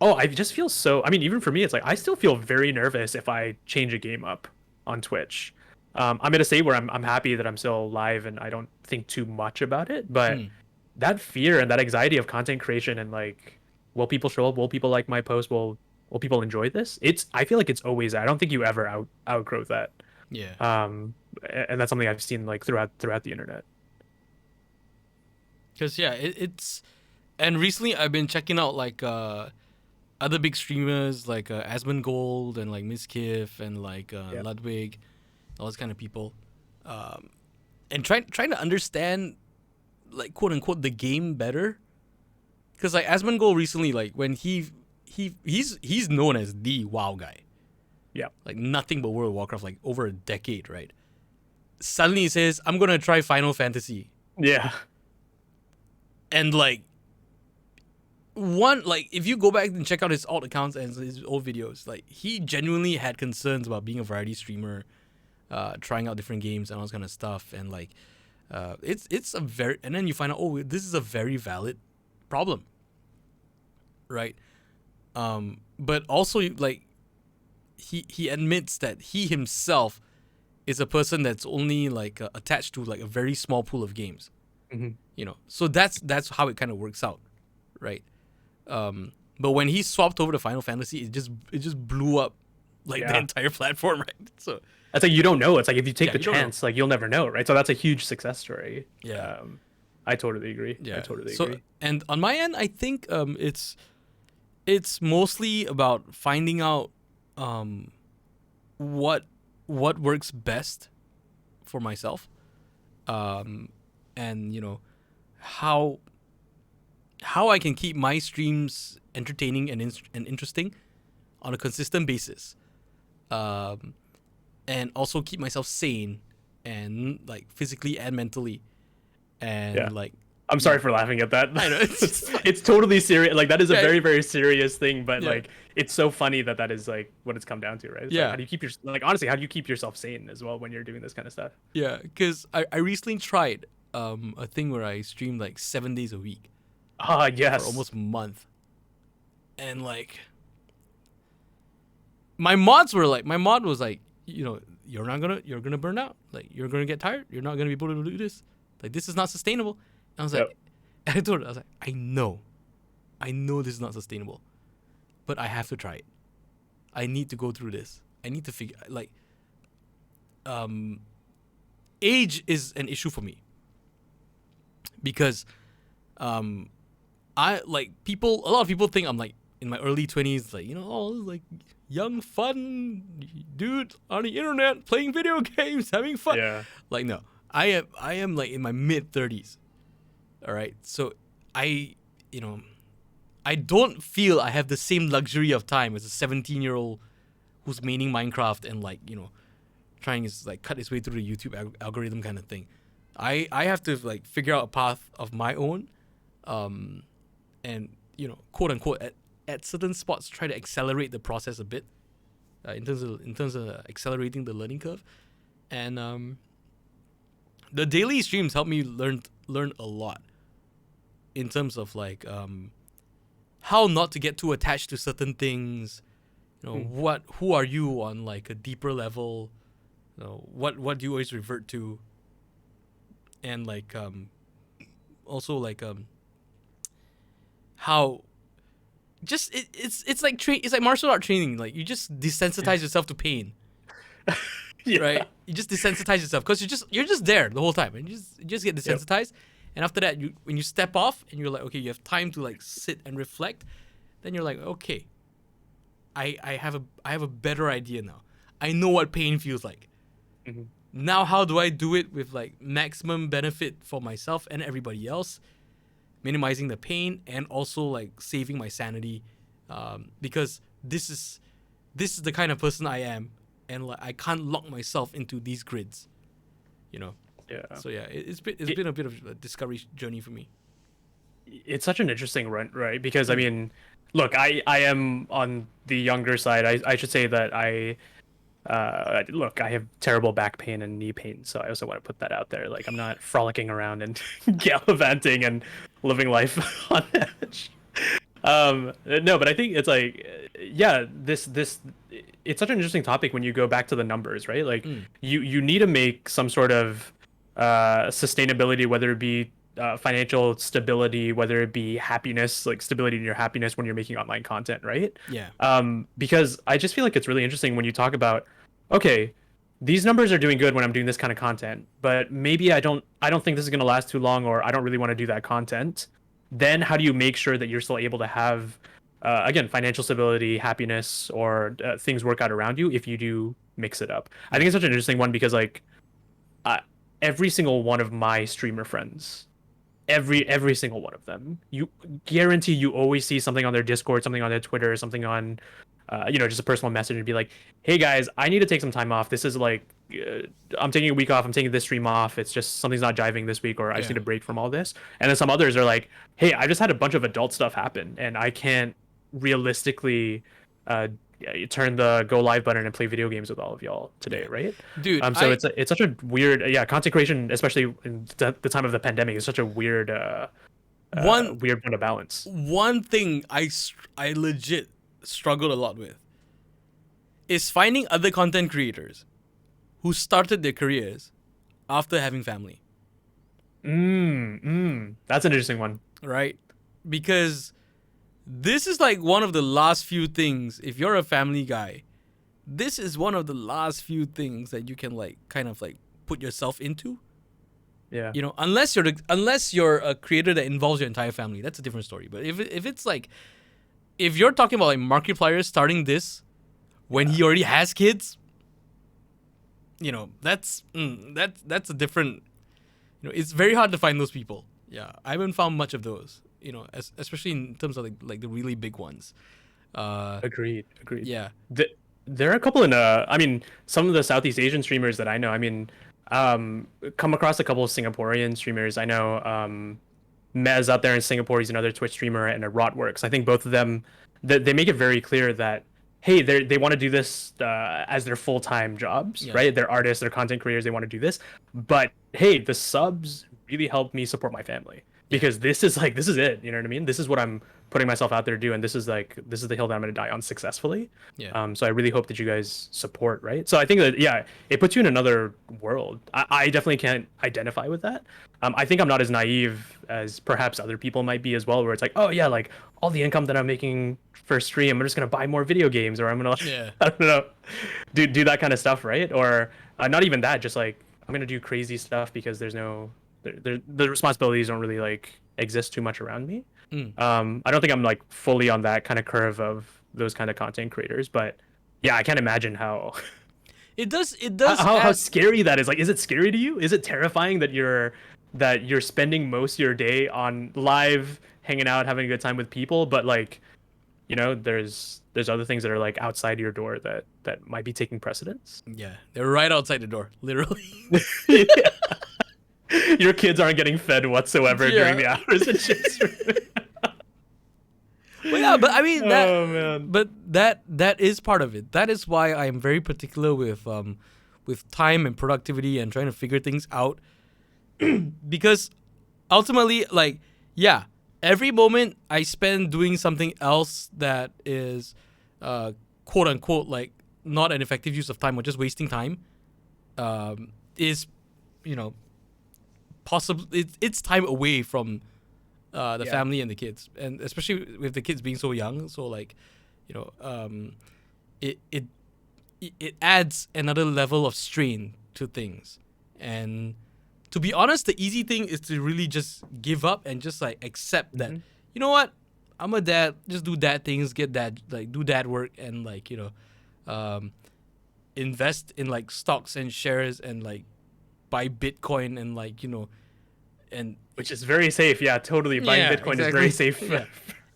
oh, I just feel so, I mean, even for me, it's like I still feel very nervous if I change a game up on Twitch. I'm gonna say where I'm happy that I'm still live and I don't think too much about it, but that fear and that anxiety of content creation, and like, will people show up? Will people like my post? Will people enjoy this? I feel like it's always there. I don't think you ever outgrow that. Yeah. And that's something I've seen like throughout the internet. Because yeah, it's and recently I've been checking out like other big streamers like Asmongold and like Miskiff and like Ludwig, all those kind of people, and trying to understand like quote unquote the game better. Because like Asmongold recently, like when he's known as the WoW guy, Yeah. like nothing but World of Warcraft, like over a decade, right? Suddenly he says, I'm gonna try Final Fantasy. Yeah. And like if you go back and check out his old accounts and his old videos, like he genuinely had concerns about being a variety streamer, trying out different games and all this kind of stuff, and like it's a very, and then you find out, oh, this is a very valid problem, right? But also like he admits that he himself is a person that's only like attached to like a very small pool of games, so that's how it kind of works out, right? But when he swapped over to Final Fantasy, it just blew up like the entire platform, right? So that's like, you don't know. It's like, if you take the you don't know. chance, like you'll never know, right? So that's a huge success story. Yeah. I totally agree. Yeah. I totally so, agree. And on my end, I think it's mostly about finding out what works best for myself, and you know how I can keep my streams entertaining and interesting on a consistent basis, and also keep myself sane and like physically and mentally, and like I'm sorry for laughing at that. I know it's totally serious. Like that is a Yeah. very, very serious thing, but Yeah. like it's so funny that is like what it's come down to, right? It's Yeah. Like, how do you keep your, like, honestly, how do you keep yourself sane as well when you're doing this kind of stuff? Yeah, because I recently tried a thing where I streamed like 7 days a week Ah, yes. for almost a month, and like my mod was like, you know, you're gonna burn out, like you're gonna get tired, you're not gonna be able to do this, like this is not sustainable. And I was like, and I told her, I was like, I know this is not sustainable, but I have to try it. I need to go through this. I need to figure, like, age is an issue for me because I like people. A lot of people think I'm like in my early 20s, like, you know, oh, like young fun dude on the internet playing video games, having fun. Yeah. Like, no, I am like in my mid 30s. All right, so I don't feel I have the same luxury of time as a 17-year-old who's maining Minecraft and like, you know, trying to like cut his way through the YouTube algorithm kind of thing. I have to like figure out a path of my own, and you know, quote unquote, at certain spots try to accelerate the process a bit, in terms of accelerating the learning curve, and the daily streams help me learn a lot in terms of like how not to get too attached to certain things, you know, who are you on like a deeper level, you know, what do you always revert to, and like also like how just it's like it's like martial art training, like you just desensitize yourself to pain. Yeah. Right, you just desensitize yourself because you're just there the whole time, and you just get desensitized. And after that, when you step off and you're like, okay, you have time to like sit and reflect, then you're like, okay, I have a better idea now. I know what pain feels like. Now how do I do it with like maximum benefit for myself and everybody else, minimizing the pain and also like saving my sanity, because this is the kind of person I am, and like I can't lock myself into these grids, you know. Yeah. So yeah, it's been a bit of a discovery journey for me. It's such an interesting run, right? Because I mean, look, I am on the younger side. I should say that look, I have terrible back pain and knee pain, so I also want to put that out there. Like, I'm not frolicking around and gallivanting and living life on edge. No, but I think it's like, yeah, this it's such an interesting topic when you go back to the numbers, right? Like, you need to make some sort of sustainability, whether it be financial stability, whether it be happiness, like stability in your happiness when you're making online content, right? Yeah. Because I just feel like it's really interesting when you talk about, okay, these numbers are doing good when I'm doing this kind of content, but maybe I don't think this is going to last too long, or I don't really want to do that content. Then how do you make sure that you're still able to have, again, financial stability, happiness, or things work out around you if you do mix it up? I think it's such an interesting one because like, every single one of my streamer friends, every single one of them, you guarantee you always see something on their Discord, something on their Twitter, something on just a personal message and be like, hey guys, I need to take some time off. This is like, I'm taking a week off. I'm taking this stream off. It's just something's not jiving this week, or I just Yeah. need a break from all this. And then some others are like, hey, I just had a bunch of adult stuff happen, and I can't realistically you turn the go live button and play video games with all of y'all today, Yeah. right? Dude, So it's such a weird, content creation, especially in the time of the pandemic, is such a weird one weird one to balance. one thing I legit struggled a lot with is finding other content creators who started their careers after having family, That's an interesting one. right? Because this is like one of the last few things, if you're a family guy, this is one of the last few things that you can like kind of like put yourself into. Yeah. You know, unless you're a creator that involves your entire family, that's a different story. But if it's like, if you're talking about like Markiplier starting this when he already has kids, you know, that's a different. You know, it's very hard to find those people. Yeah, I haven't found much of those. You know, especially in terms of like the really big ones. Agreed. Yeah. There are a couple in I mean, some of the Southeast Asian streamers that I know. I mean, come across a couple of Singaporean streamers. I know Mez out there in Singapore. He's another Twitch streamer, and Rotworks. I think both of them, they make it very clear that hey, they want to do this as their full-time jobs, Yeah. right? They're artists, they're content creators. They want to do this, but hey, the subs really help me support my family because this is it. You know what I mean? This is what I'm putting myself out there to do, and this is the hill that I'm going to die on successfully. Yeah. So I really hope that you guys support, right? So I think that it puts you in another world. I definitely can't identify with that. I think I'm not as naive as perhaps other people might be as well, where it's like, oh yeah, like all the income that I'm making for stream, I'm just gonna buy more video games, or I'm gonna Yeah. I don't know, do that kind of stuff, right? Or not even that, just like I'm gonna do crazy stuff because there's no the responsibilities don't really like exist too much around me. I don't think I'm like fully on that kind of curve of those kind of content creators, but yeah, I can't imagine how It does how scary that is. Like, is it scary to you? Is it terrifying that you're spending most of your day on live, hanging out, having a good time with people, but like, you know, there's other things that are like outside your door that might be taking precedence. Yeah, they're right outside the door, literally. Yeah. Your kids aren't getting fed whatsoever during the hours and shit. Well, yeah, but I mean that. Oh man. But that is part of it. That is why I am very particular with time and productivity and trying to figure things out. Because ultimately, like, yeah, every moment I spend doing something else that is, quote unquote, like not an effective use of time or just wasting time, is, you know, possibly it's time away from the family and the kids, and especially with the kids being so young. So like, you know, it adds another level of strain to things. And to be honest, the easy thing is to really just give up and just like accept that, you know what, I'm a dad, just do dad things, get dad, like do dad work, and like, you know, invest in like stocks and shares and like buy Bitcoin and like, you know, and which is very safe. Yeah, totally. Buying Bitcoin is very safe. Yeah.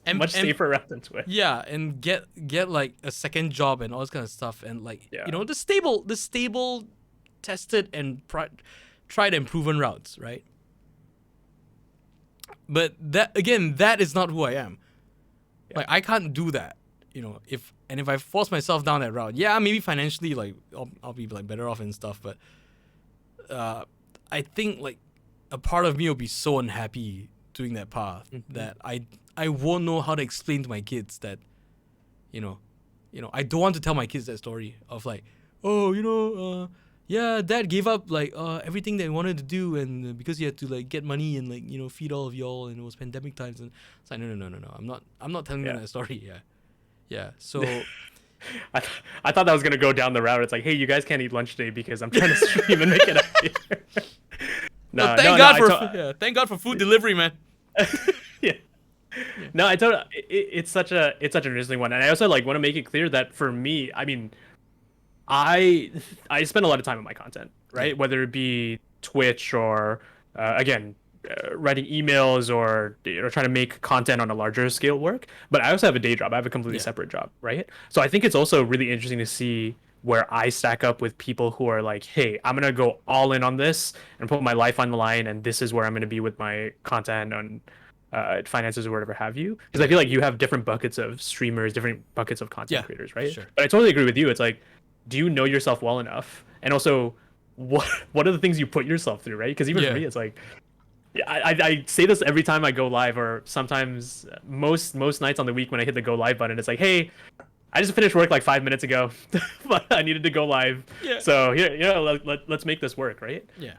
And much safer route than Twitch. Yeah, and get like a second job and all this kind of stuff, and like, you know, the stable, tested and tried and proven routes, right? But that is not who I am. Yeah. Like, I can't do that, you know. If I force myself down that route, yeah, maybe financially, like I'll be like better off and stuff, but I think like a part of me will be so unhappy doing that path that I won't know how to explain to my kids that, you know, I don't want to tell my kids that story of like, oh, you know, yeah, dad gave up like everything that he wanted to do, and because he had to like get money and like, you know, feed all of y'all, and it was pandemic times, and it's like, no, I'm not telling them that story. Yeah. So I thought that was gonna go down the route. It's like, hey, you guys can't eat lunch today because I'm trying to stream and make it out here. Thank God for food delivery, man. Yeah. No, I totally. It's such an interesting one, and I also like want to make it clear that for me, I mean, I spend a lot of time on my content, right? Whether it be Twitch or again, writing emails or trying to make content on a larger scale work. But I also have a day job. I have a completely Yeah. separate job, right? So I think it's also really interesting to see where I stack up with people who are like, hey, I'm gonna go all in on this and put my life on the line, and this is where I'm gonna be with my content on finances or whatever have you. Because I feel like you have different buckets of streamers, different buckets of content Yeah, creators, right? sure. But I totally agree with you. It's like, do you know yourself well enough? And also, what are the things you put yourself through, right? Because even for Yeah. me, it's like, yeah, I say this every time I go live, or sometimes most nights on the week when I hit the go live button. It's like, hey, I just finished work like 5 minutes ago, but I needed to go live. Yeah. So here, let's make this work, right? Yeah.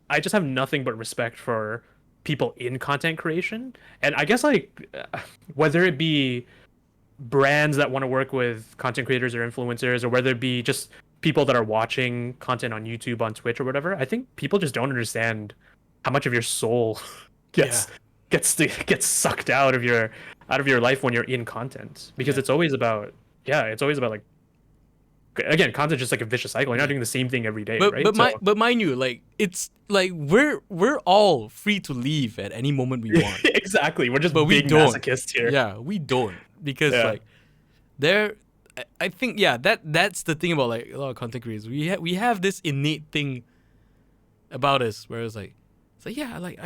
I just have nothing but respect for people in content creation, and I guess like whether it be brands that want to work with content creators or influencers, or whether it be just people that are watching content on YouTube, on Twitch, or whatever. I think people just don't understand how much of your soul gets Yeah. gets sucked out of your life when you're in content, because Yeah. it's always about like, again, content just like a vicious cycle. You're not Yeah. doing the same thing every day, But right? but So my but mind you, like it's like we're all free to leave at any moment we want. exactly, we're just But we big don't. masochists here. Yeah, we don't because Yeah. like there. I think that's the thing about like a lot of content creators. We have this innate thing about us where it's like yeah, like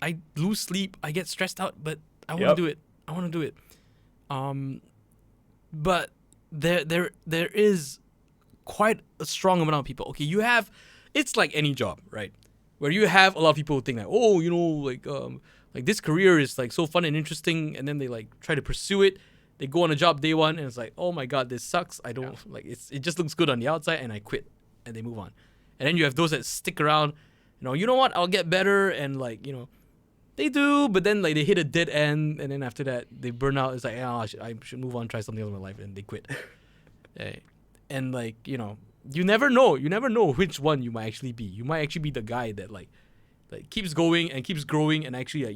I lose sleep, I get stressed out, but I want to Yep. do it. I want to do it. But there is quite a strong amount of people. Okay, you have, it's like any job, right? Where you have a lot of people who think like, oh, like this career is like so fun and interesting, and then they like try to pursue it. They go on a job day one, and it's like, oh my god, this sucks. I don't like it just looks good on the outside, and I quit, and they move on. And then you have those that stick around. You know what? I'll get better, and like they do, but then like they hit a dead end, and then after that they burn out. It's like, oh, I should move on, try something else in my life, and they quit. And like you never know. You never know which one you might actually be. You might actually be the guy that like keeps going and keeps growing and actually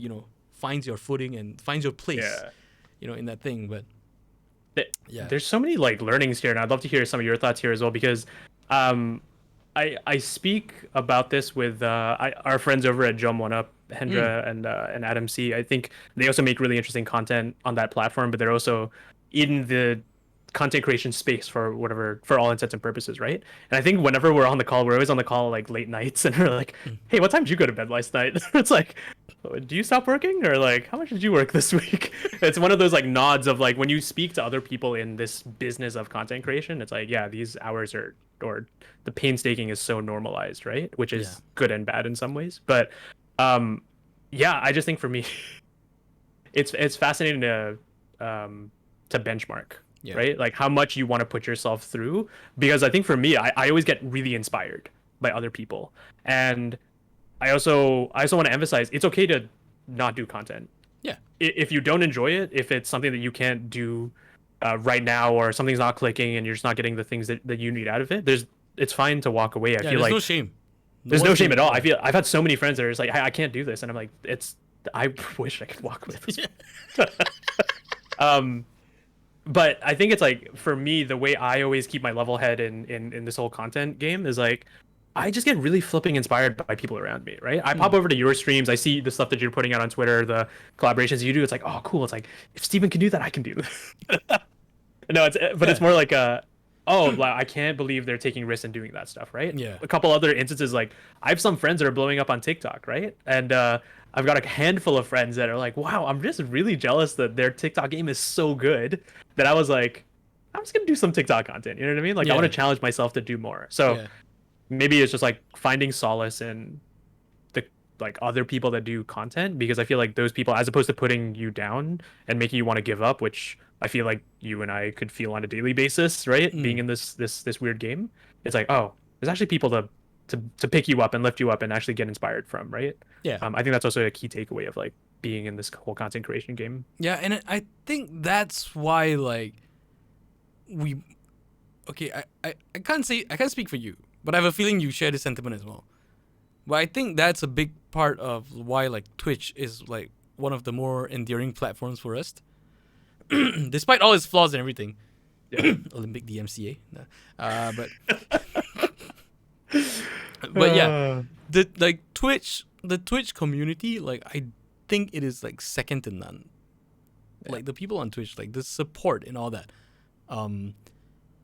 finds your footing and finds your place. Yeah. In that thing. But yeah, There's so many like learnings here, and I'd love to hear some of your thoughts here as well, because I speak about this with our friends over at Jump One Up, Hendra and Adam C. I think they also make really interesting content on that platform, but they're also in the content creation space for all intents and purposes, right? And I think whenever we're on the call, we're always on the call like late nights, and we're like, hey, what time did you go to bed last night? It's like, do you stop working, or like, how much did you work this week? It's one of those like nods of like, when you speak to other people in this business of content creation, it's like, yeah, these hours are, or the painstaking is so normalized, right? Which is good and bad in some ways. But yeah, I just think for me it's fascinating to benchmark, right? Like how much you want to put yourself through, because I think for me, I always get really inspired by other people. And I also want to emphasize, it's okay to not do content. Yeah. If you don't enjoy it, if it's something that you can't do right now, or something's not clicking and you're just not getting the things that you need out of it, it's fine to walk away. I feel like no shame. There's no shame at all. I've had so many friends that are just like, I can't do this, and I'm like, I wish I could walk away. But I think it's like, for me, the way I always keep my level head in this whole content game is like, I just get really flipping inspired by people around me, right? I pop over to your streams, I see the stuff that you're putting out on Twitter, the collaborations you do. It's like, oh, cool. It's like, if Steven can do that, I can do this. No, it's more like I can't believe they're taking risks and doing that stuff, right? Yeah. A couple other instances, like I have some friends that are blowing up on TikTok, right? And I've got a handful of friends that are like, wow, I'm just really jealous that their TikTok game is so good that I was like, I'm just gonna do some TikTok content. You know what I mean? Like I want to challenge myself to do more. So maybe it's just like finding solace in the like other people that do content, because I feel like those people, as opposed to putting you down and making you want to give up, which I feel like you and I could feel on a daily basis, right? Being in this weird game, it's like, oh, there's actually people to pick you up and lift you up and actually get inspired from, right? Yeah. I think that's also a key takeaway of like being in this whole content creation game. Yeah, and I think that's why like I can't speak for you, but I have a feeling you share this sentiment as well. But I think that's a big part of why like Twitch is like one of the more endearing platforms for us. Despite all its flaws and everything. Olympic DMCA. But yeah, the like Twitch, the Twitch community, like I think it is like second to none. Yeah. Like the people on Twitch, like the support and all that.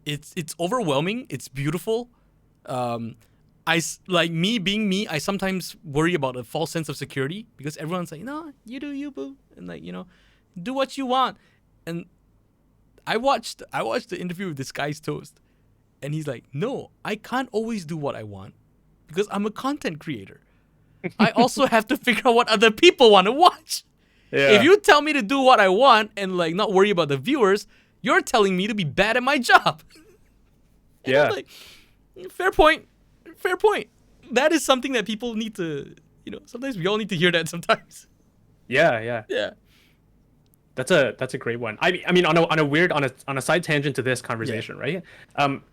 It's overwhelming. It's beautiful. Like me being me, I sometimes worry about a false sense of security because everyone's like, no, you do you, boo, and like, you know, do what you want. And I watched the interview with this guy's toast, and he's like, no, I can't always do what I want because I'm a content creator. I also have to figure out what other people want to watch. Yeah. If you tell me to do what I want and like not worry about the viewers, you're telling me to be bad at my job. And Yeah. I'm like, fair point. Fair point. That is something that people need to, you know, sometimes we all need to hear that sometimes. Yeah. Yeah. That's a great one. I mean on a side tangent to this conversation, right?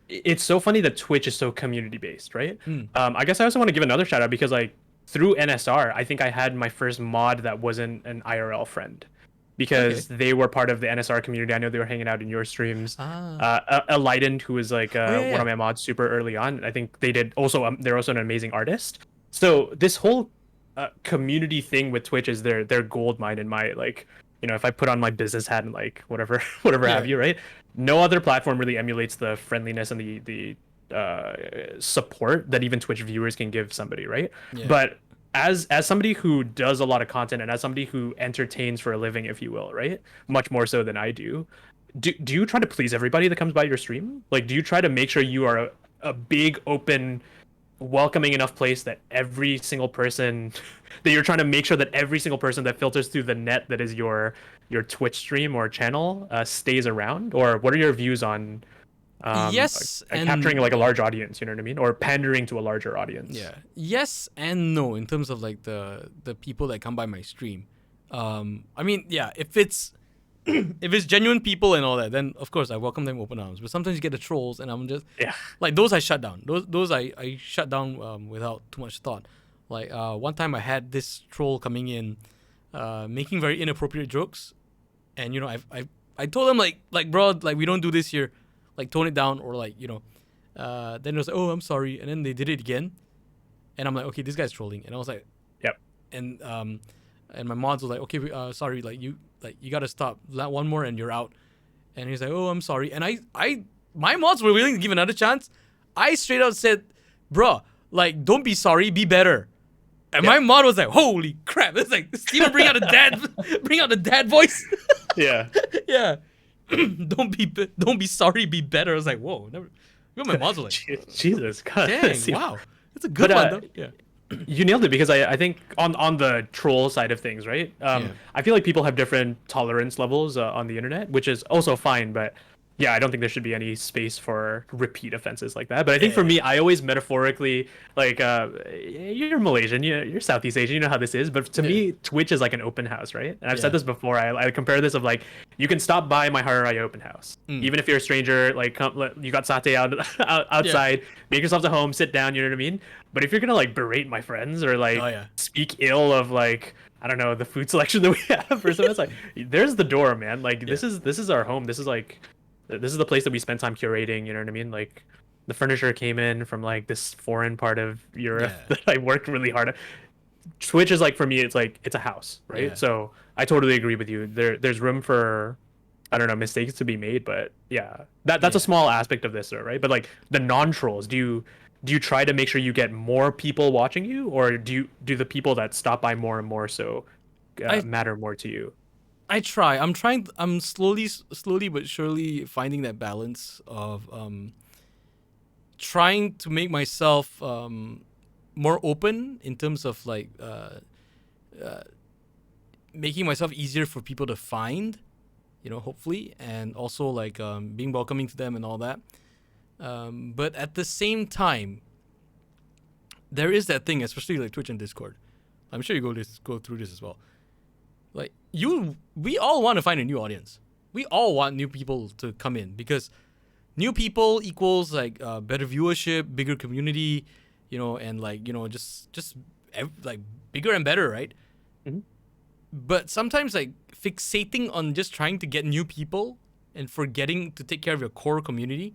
It's so funny that Twitch is so community based, right? I guess I also want to give another shout out because like through NSR, I think I had my first mod that wasn't an IRL friend because they were part of the NSR community. I know they were hanging out in your streams. Leiden, who was like one of my mods super early on. I think they did also. They're also an amazing artist. So this whole community thing with Twitch is their gold mine in my like. You know, if I put on my business hat and like whatever have you, right? No other platform really emulates the friendliness and the support that even Twitch viewers can give somebody, right? Yeah. But as somebody who does a lot of content and as somebody who entertains for a living, if you will, right? Much more so than I do. Do you try to please everybody that comes by your stream? Like, do you try to make sure you are a big, open, welcoming enough place that every single person that you're trying to make sure that every single person that filters through the net that is your Twitch stream or channel stays around? Or what are your views on yes capturing like a large audience, you know what I mean, or pandering to a larger audience? Yeah, yes and no in terms of like the people that come by my stream. I mean, yeah, if it's genuine people and all that, then of course I welcome them open arms. But sometimes you get the trolls, and I'm just like those I shut down. Those I shut down without too much thought. Like one time I had this troll coming in, making very inappropriate jokes, and you know I told him like bro, like we don't do this here, like tone it down, or like, you know, then it was like, oh, I'm sorry, and then they did it again, and I'm like, okay, this guy's trolling, and I was like, yep, and my mods was like, okay, sorry, like you gotta stop, one more and you're out, and he's like, oh, I'm sorry, and my mods were willing to give another chance. I straight out said, bro, like don't be sorry, be better. And my mod was like, "Holy crap!" It's like Steven, bring out the dad voice. Yeah. Don't be sorry, be better. I was like, "Whoa!" Never. My mods were like, "Jesus, God, dang, wow, that's a good one, though." Yeah. You nailed it because I think on the troll side of things, right? I feel like people have different tolerance levels on the internet, which is also fine, but. Yeah, I don't think there should be any space for repeat offenses like that. But I think for me, I always metaphorically, like, you're Malaysian, you're Southeast Asian, you know how this is. But to me, Twitch is like an open house, right? And I've said this before. I compare this of like, you can stop by my Hari Raya open house. Even if you're a stranger, like, you got satay outside, make yourself at home, sit down, you know what I mean? But if you're going to like berate my friends or like speak ill of like, I don't know, the food selection that we have or something, it's like, there's the door, man. Like, this is our home. This is the place that we spend time curating, you know what I mean? Like, the furniture came in from, like, this foreign part of Europe that I worked really hard at. Twitch is, like, for me, it's, like, it's a house, right? Yeah. So, I totally agree with you. There's room for, I don't know, mistakes to be made, but, yeah. That's a small aspect of this, though, right? But, like, the non-trolls, do you try to make sure you get more people watching you? Or do the people that stop by more and more so matter more to you? I try. I'm slowly but surely finding that balance of trying to make myself more open in terms of like making myself easier for people to find, you know, hopefully, and also like being welcoming to them and all that. But at the same time, there is that thing, especially like Twitch and Discord. I'm sure you go through this as well. Like we all want to find a new audience. We all want new people to come in because new people equals like better viewership, bigger community, you know, and like, you know, just like bigger and better, right? Mm-hmm. But sometimes like fixating on just trying to get new people and forgetting to take care of your core community,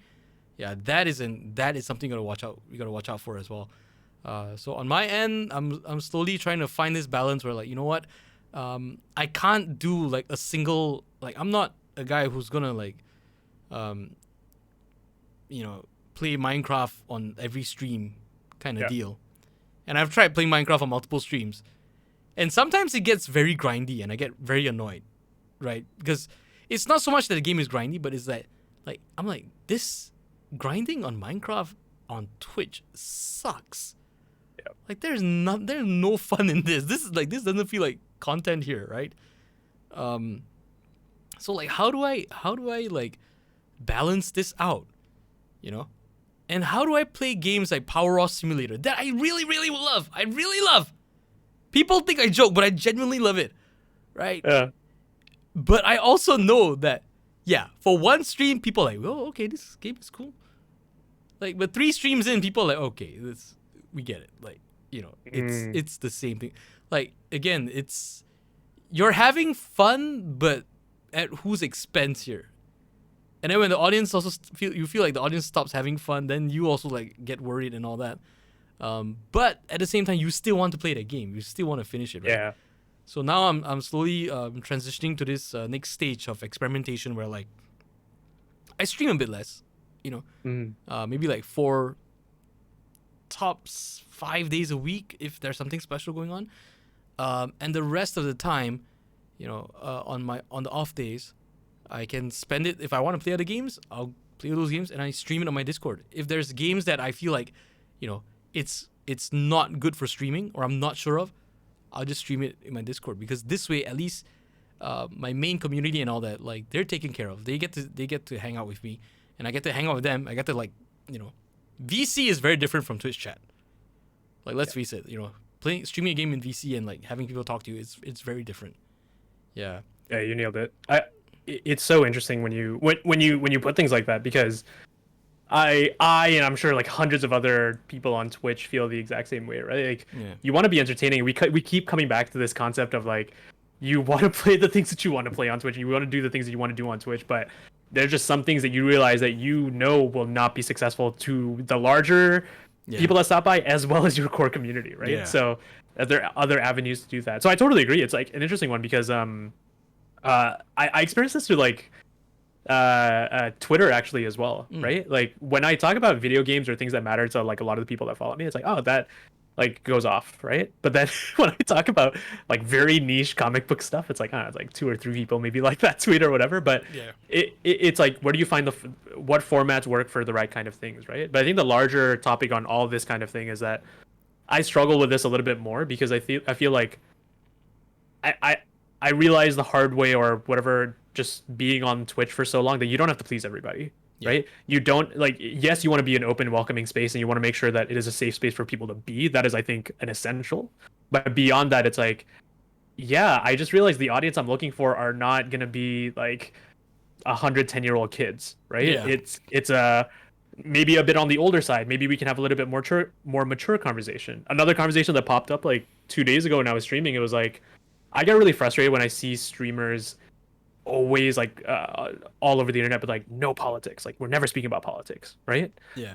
that is something you gotta watch out for as well. So on my end, I'm slowly trying to find this balance where, like, you know what, I can't do like a single, like, I'm not a guy who's gonna like, um, play Minecraft on every stream kind of deal. And I've tried playing Minecraft on multiple streams, and sometimes it gets very grindy, and I get very annoyed, right? Because it's not so much that the game is grindy, but it's that, like, I'm like, this grinding on Minecraft on Twitch sucks. Like, there's no fun in this. This doesn't feel like content here, right? So like, how do I like balance this out, you know? And how do I play games like Power Ross Simulator that I really, really love? I really love. People think I joke, but I genuinely love it, right? Yeah. But I also know that, yeah, for one stream, people are like, oh, okay, this game is cool. Like, but 3 streams in, people are like, okay, we get it. Like, it's the same thing. Like, again, you're having fun, but at whose expense here? And then when the audience also feel like the audience stops having fun, then you also like get worried and all that. But at the same time, you still want to play that game. You still want to finish it, right? Yeah. So now I'm slowly transitioning to this next stage of experimentation where, like, I stream a bit less, maybe like 4 tops 5 days a week if there's something special going on, and the rest of the time, on the off days, I can spend it. If I want to play other games, I'll play those games and I stream it on my Discord. If there's games that I feel like, it's not good for streaming or I'm not sure of, I'll just stream it in my Discord, because this way at least my main community and all that, like, they're taken care of. They get to hang out with me, and I get to hang out with them. I get to, like, VC is very different from Twitch chat. Like, let's face it, streaming a game in VC and like having people talk to you, it's very different. Yeah. Yeah, you nailed it. It's so interesting when you put things like that, because I and I'm sure like hundreds of other people on Twitch feel the exact same way, right? Like, you want to be entertaining. We keep coming back to this concept of, like, you want to play the things that you want to play on Twitch, and you want to do the things that you want to do on Twitch, but there's just some things that you realize that will not be successful to the larger people that stop by, as well as your core community, right? Yeah. So there are other avenues to do that. So I totally agree. It's like an interesting one, because I experienced this through like Twitter actually as well, right? Like, when I talk about video games or things that matter to like a lot of the people that follow me, it's like, oh, that like goes off, right? But then when I talk about like very niche comic book stuff, it's like, it's like 2 or 3 people maybe like that tweet or whatever. But it's like, where do you find what formats work for the right kind of things, right? But I think the larger topic on all this kind of thing is that I struggle with this a little bit more, because I feel like I realized the hard way, or whatever, just being on Twitch for so long, that you don't have to please everybody, right? You don't, like, yes, you want to be an open, welcoming space, and you want to make sure that it is a safe space for people to be. That is, I think, an essential. But beyond that, it's like, yeah, I just realized the audience I'm looking for are not going to be like 110-year-old kids, right? Yeah. It's maybe a bit on the older side. Maybe we can have a little bit more mature conversation. Another conversation that popped up like 2 days ago when I was streaming, it was like, I get really frustrated when I see streamers always like all over the internet, but like, no politics. Like, we're never speaking about politics, right? Yeah.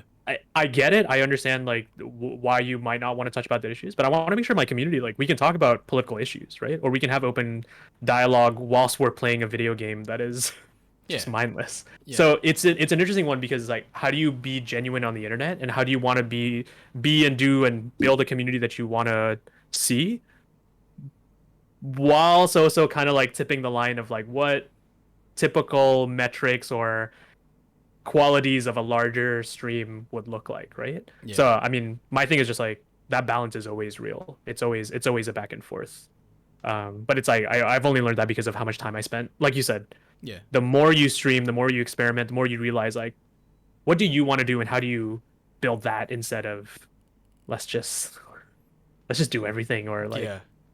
I get it. I understand like why you might not want to touch about the issues, but I want to make sure my community, like, we can talk about political issues, right? Or we can have open dialogue whilst we're playing a video game that is just mindless. So it's an interesting one, because like, how do you be genuine on the internet, and how do you want to be and do and build a community that you want to see, while also kind of like tipping the line of like what typical metrics or qualities of a larger stream would look like, right? So I mean, my thing is just like, that balance is always real. It's always a back and forth. But it's like, I've only learned that because of how much time I spent, like you said. The more you stream, the more you experiment, the more you realize, like, what do you want to do, and how do you build that, instead of let's just do everything, or like,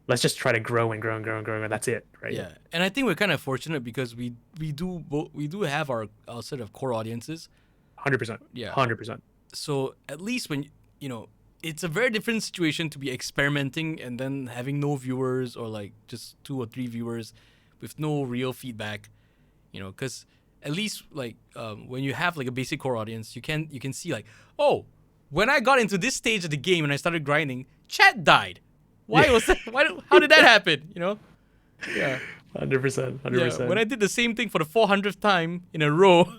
let's just try to grow and grow and grow and grow, and that's it, right? Yeah, and I think we're kind of fortunate, because we do have our sort of core audiences. 100%. Yeah, 100%. So at least when it's a very different situation to be experimenting and then having no viewers, or like just 2 or 3 viewers with no real feedback, because at least like when you have like a basic core audience, you can see like, oh, when I got into this stage of the game and I started grinding, chat died. Why was that? How did that happen? You know? Yeah. 100%. Yeah. When I did the same thing for the 400th time in a row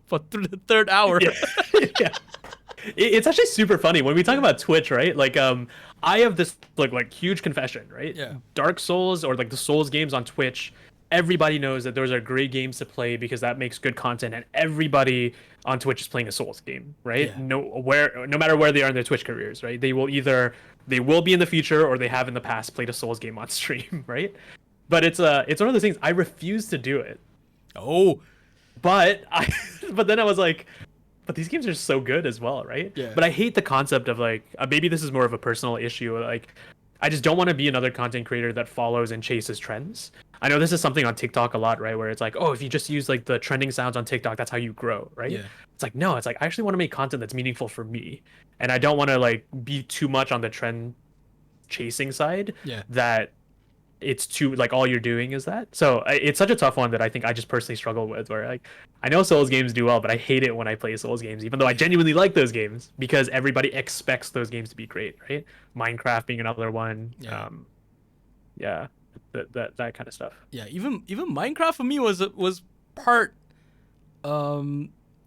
for the third hour. Yeah. Yeah. It's actually super funny when we talk about Twitch, right? Like, I have this like huge confession, right? Yeah. Dark Souls or like the Souls games on Twitch, everybody knows that those are great games to play because that makes good content, and everybody on Twitch is playing a Souls game, right? Yeah. No matter where they are in their Twitch careers, right? They will be in the future or they have in the past played a Souls game on stream, right? But it's one of those things I refuse to do it. Oh. But then I was like, but these games are so good as well, right? Yeah. But I hate the concept of like, maybe this is more of a personal issue. Like, I just don't want to be another content creator that follows and chases trends. I know this is something on TikTok a lot, right? Where it's like, oh, if you just use like the trending sounds on TikTok, that's how you grow, right? Yeah. It's like, no, it's like I actually want to make content that's meaningful for me, and I don't want to like be too much on the trend chasing side. Yeah. That it's too like all you're doing is that. So it's such a tough one that I think I just personally struggle with, where like I know Souls games do well, but I hate it when I play Souls games, even though I genuinely like those games because everybody expects those games to be great, right? Minecraft being another one. Yeah. Yeah, that kind of stuff. Yeah, even Minecraft for me was part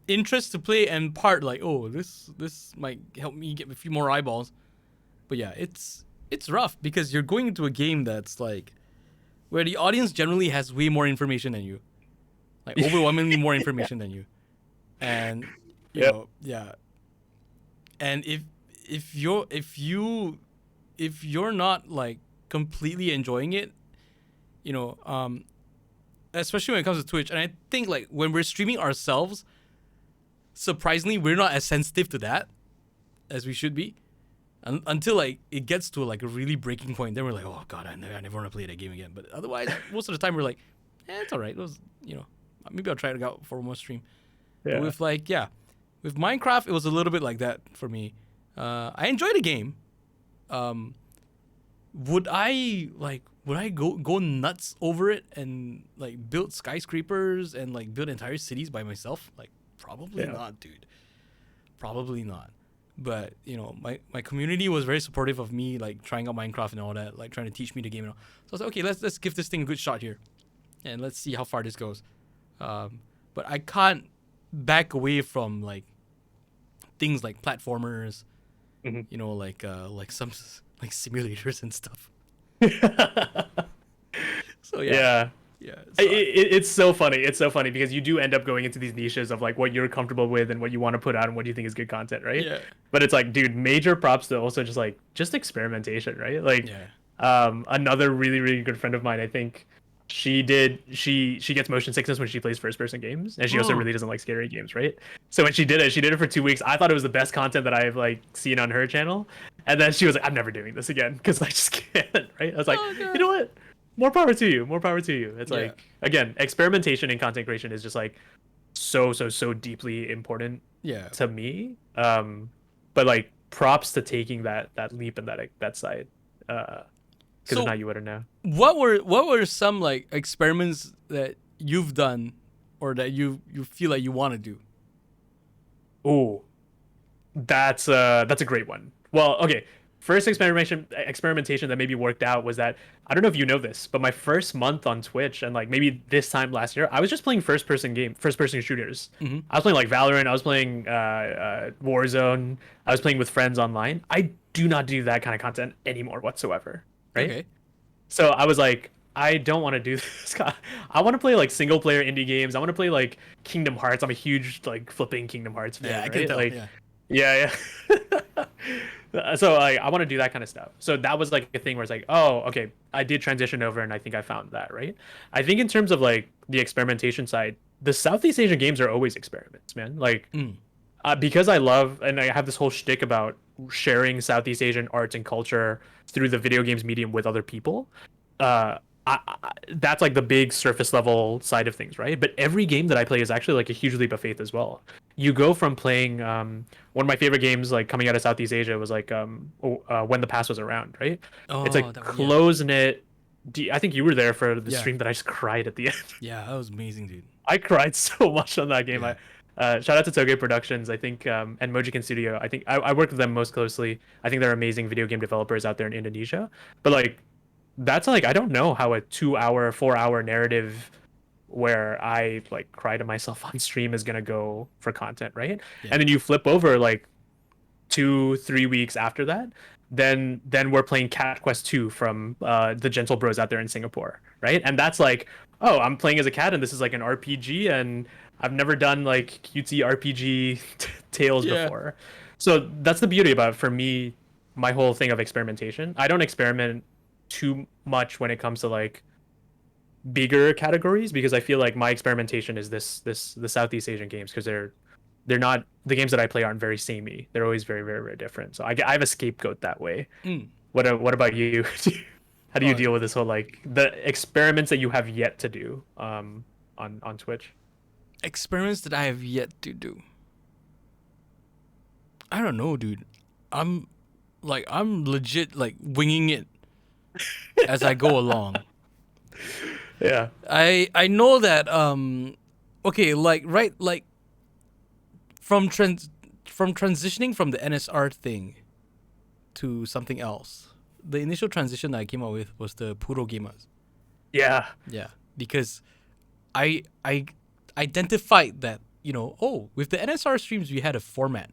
interest to play and part like, oh, this might help me get a few more eyeballs. But yeah, it's rough because you're going into a game that's like where the audience generally has way more information than you. Like overwhelmingly more information than you. And you know, yeah. And if you're not like completely enjoying it, you know, especially when it comes to Twitch, and I think like when we're streaming ourselves, surprisingly we're not as sensitive to that as we should be. Until like it gets to like a really breaking point, then we're like, oh god, I never want to play that game again. But otherwise, most of the time we're like, it's all right. It was, you know, maybe I'll try it out for one more stream. Yeah. But with Minecraft, it was a little bit like that for me. I enjoyed the game. Would I go nuts over it and like build skyscrapers and like build entire cities by myself? Like probably not, dude. Probably not. But you know, my community was very supportive of me like trying out Minecraft and all that, like trying to teach me the game and all. So I was like, okay, let's give this thing a good shot here, and let's see how far this goes. But I can't back away from like things like platformers, you know, like some like simulators and stuff. So yeah. So It's so funny. It's so funny because you do end up going into these niches of like what you're comfortable with and what you want to put out and what you think is good content, right? Yeah. But it's like, dude, major props to also just experimentation, right? Like, another really, really good friend of mine, I think she gets motion sickness when she plays first person games, and she also really doesn't like scary games, right? So when she did it for 2 weeks. I thought it was the best content that I've like seen on her channel, and then she was like, I'm never doing this again because I just can't, right? I was like, you know what? More power to you. It's like, again, experimentation in content creation is just like so deeply important to me. But like props to taking that leap and that side. Because if not, you wouldn't know. What were some like experiments that you've done or that you feel like you want to do? Oh, that's a great one. Well, okay. First experimentation that maybe worked out was that, I don't know if you know this, but my first month on Twitch and like maybe this time last year, I was just playing first person shooters. Mm-hmm. I was playing like Valorant, I was playing Warzone, I was playing with friends online. I do not do that kind of content anymore whatsoever, right? Okay. So I was like, I don't want to do this. I want to play like single player indie games. I want to play like Kingdom Hearts. I'm a huge like flipping Kingdom Hearts fan. Yeah, I right? can tell. Like, yeah. So like, I want to do that kind of stuff. So that was like a thing where it's like, oh, okay, I did transition over, and I think I found that, right? I think in terms of like the experimentation side, the Southeast Asian games are always experiments, man. Like, because I love, and I have this whole shtick about sharing Southeast Asian arts and culture through the video games medium with other people. That's like the big surface level side of things, right? But every game that I play is actually like a huge leap of faith as well. You go from playing one of my favorite games like coming out of Southeast Asia was like When the Past Was Around, right? It's like close knit. I think you were there for the stream that I just cried at the end. Yeah, that was amazing, dude. I cried so much on that game. Shout out to Toge Productions, I think, and Mojiken Studio. I think I work with them most closely. I think they're amazing video game developers out there in Indonesia. But like, that's like I don't know how a 2 hour, 4 hour narrative where I like cry to myself on stream is gonna go for content, right? Yeah. And then you flip over like 2, 3 weeks after that, then we're playing Cat Quest 2 from the Gentle Bros out there in Singapore, right? And that's like, oh, I'm playing as a cat and this is like an RPG and I've never done like cutesy RPG tales Yeah. before. So that's the beauty about it for me, my whole thing of experimentation. I don't experiment too much when it comes to like bigger categories because I feel like my experimentation is the Southeast Asian games because they're not the games that I play aren't very samey. They're always very very very different. So I have a scapegoat that way. Mm. What about you? How do you Oh, deal with this whole like the experiments that you have yet to do on Twitch? experiments that I have yet to do. I don't know, dude. I'm I'm legit like winging it as I go along. Yeah. I know that okay, like from transitioning from the NSR thing to something else. The initial transition that I came up with was the Puro Gamers. Yeah. Yeah, because I identified that, with the NSR streams we had a format.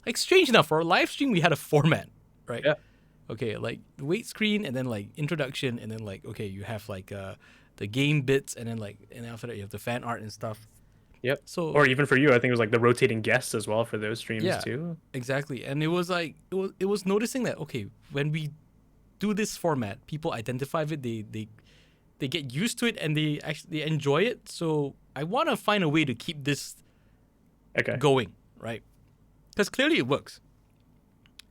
Like strange enough, for a live stream we had a format, right? Yeah. Okay, like the wait screen and then like introduction and then like okay, you have like the game bits and then and after that you have the fan art and stuff. Yep. So Or even for you, I think it was like the rotating guests as well for those streams yeah, too. exactly. And it was like it was noticing that okay, when we do this format, people identify with it, they get used to it and they enjoy it. So I want to find a way to keep this Okay. going, right? Because clearly it works.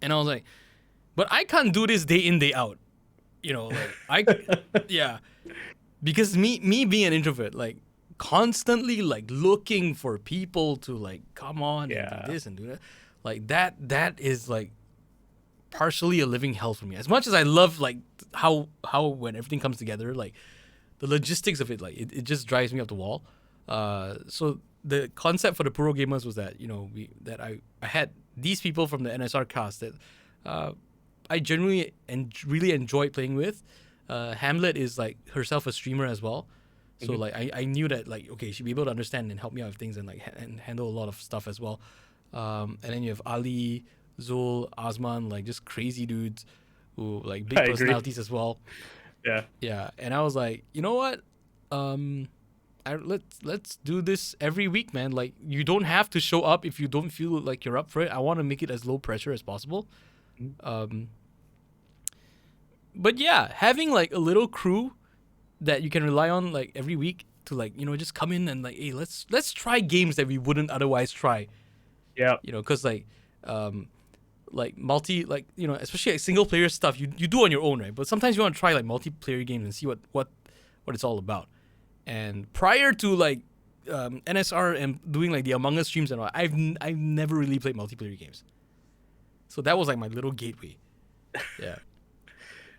And I was like, but I can't do this day in day out, yeah, because me being an introvert, like constantly like looking for people to like come on Yeah. and do this and do that, like that is like partially a living hell for me. As much as I love like how when everything comes together, like the logistics of it, like it just drives me up the wall. So the concept for the Puro Gamers was that I had these people from the NSR cast that I generally really enjoyed playing with. Hamlet is like herself a streamer as well, so like I knew that like okay, she'd be able to understand and help me out with things and like and handle a lot of stuff as well. And then you have Ali, Zul, Osman, like just crazy dudes who like big I agree. personalities as well. Yeah. Yeah, and I was like, you know what? Let's do this every week, man. Like you don't have to show up if you don't feel like you're up for it. I want to make it as low pressure as possible. But yeah, having like a little crew that you can rely on like every week to like just come in and like hey let's try games that we wouldn't otherwise try. Yeah. Because like multi especially like single player stuff you do on your own, right? But sometimes you want to try like multiplayer games and see what it's all about. And prior to like NSR and doing like the Among Us streams and all, I've never really played multiplayer games. So that was like my little gateway. Yeah.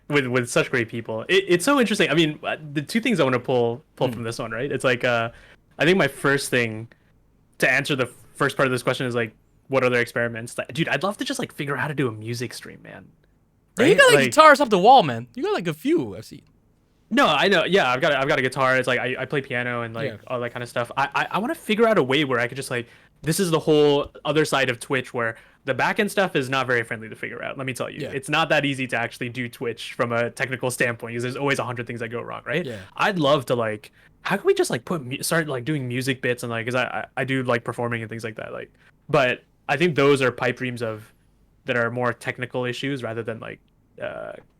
With such great people, it's so interesting. I mean, the two things I want to pull from this one, right? It's like I think my first thing to answer the first part of this question is like, what other experiments? Like, dude, I'd love to just like figure out how to do a music stream, man. Right? You got like guitars off the wall, man. You got like a few I've seen. No, I know. Yeah, I've got a guitar. It's like I play piano and like all that kind of stuff. I want to figure out a way where I could just like this is the whole other side of Twitch where the backend stuff is not very friendly to figure out. Let me tell you, it's not that easy to actually do Twitch from a technical standpoint because there's always 100 things that go wrong, right? Yeah. I'd love to like, how can we just like start like doing music bits and like, because I do like performing and things like that. Like, but I think those are pipe dreams that are more technical issues rather than like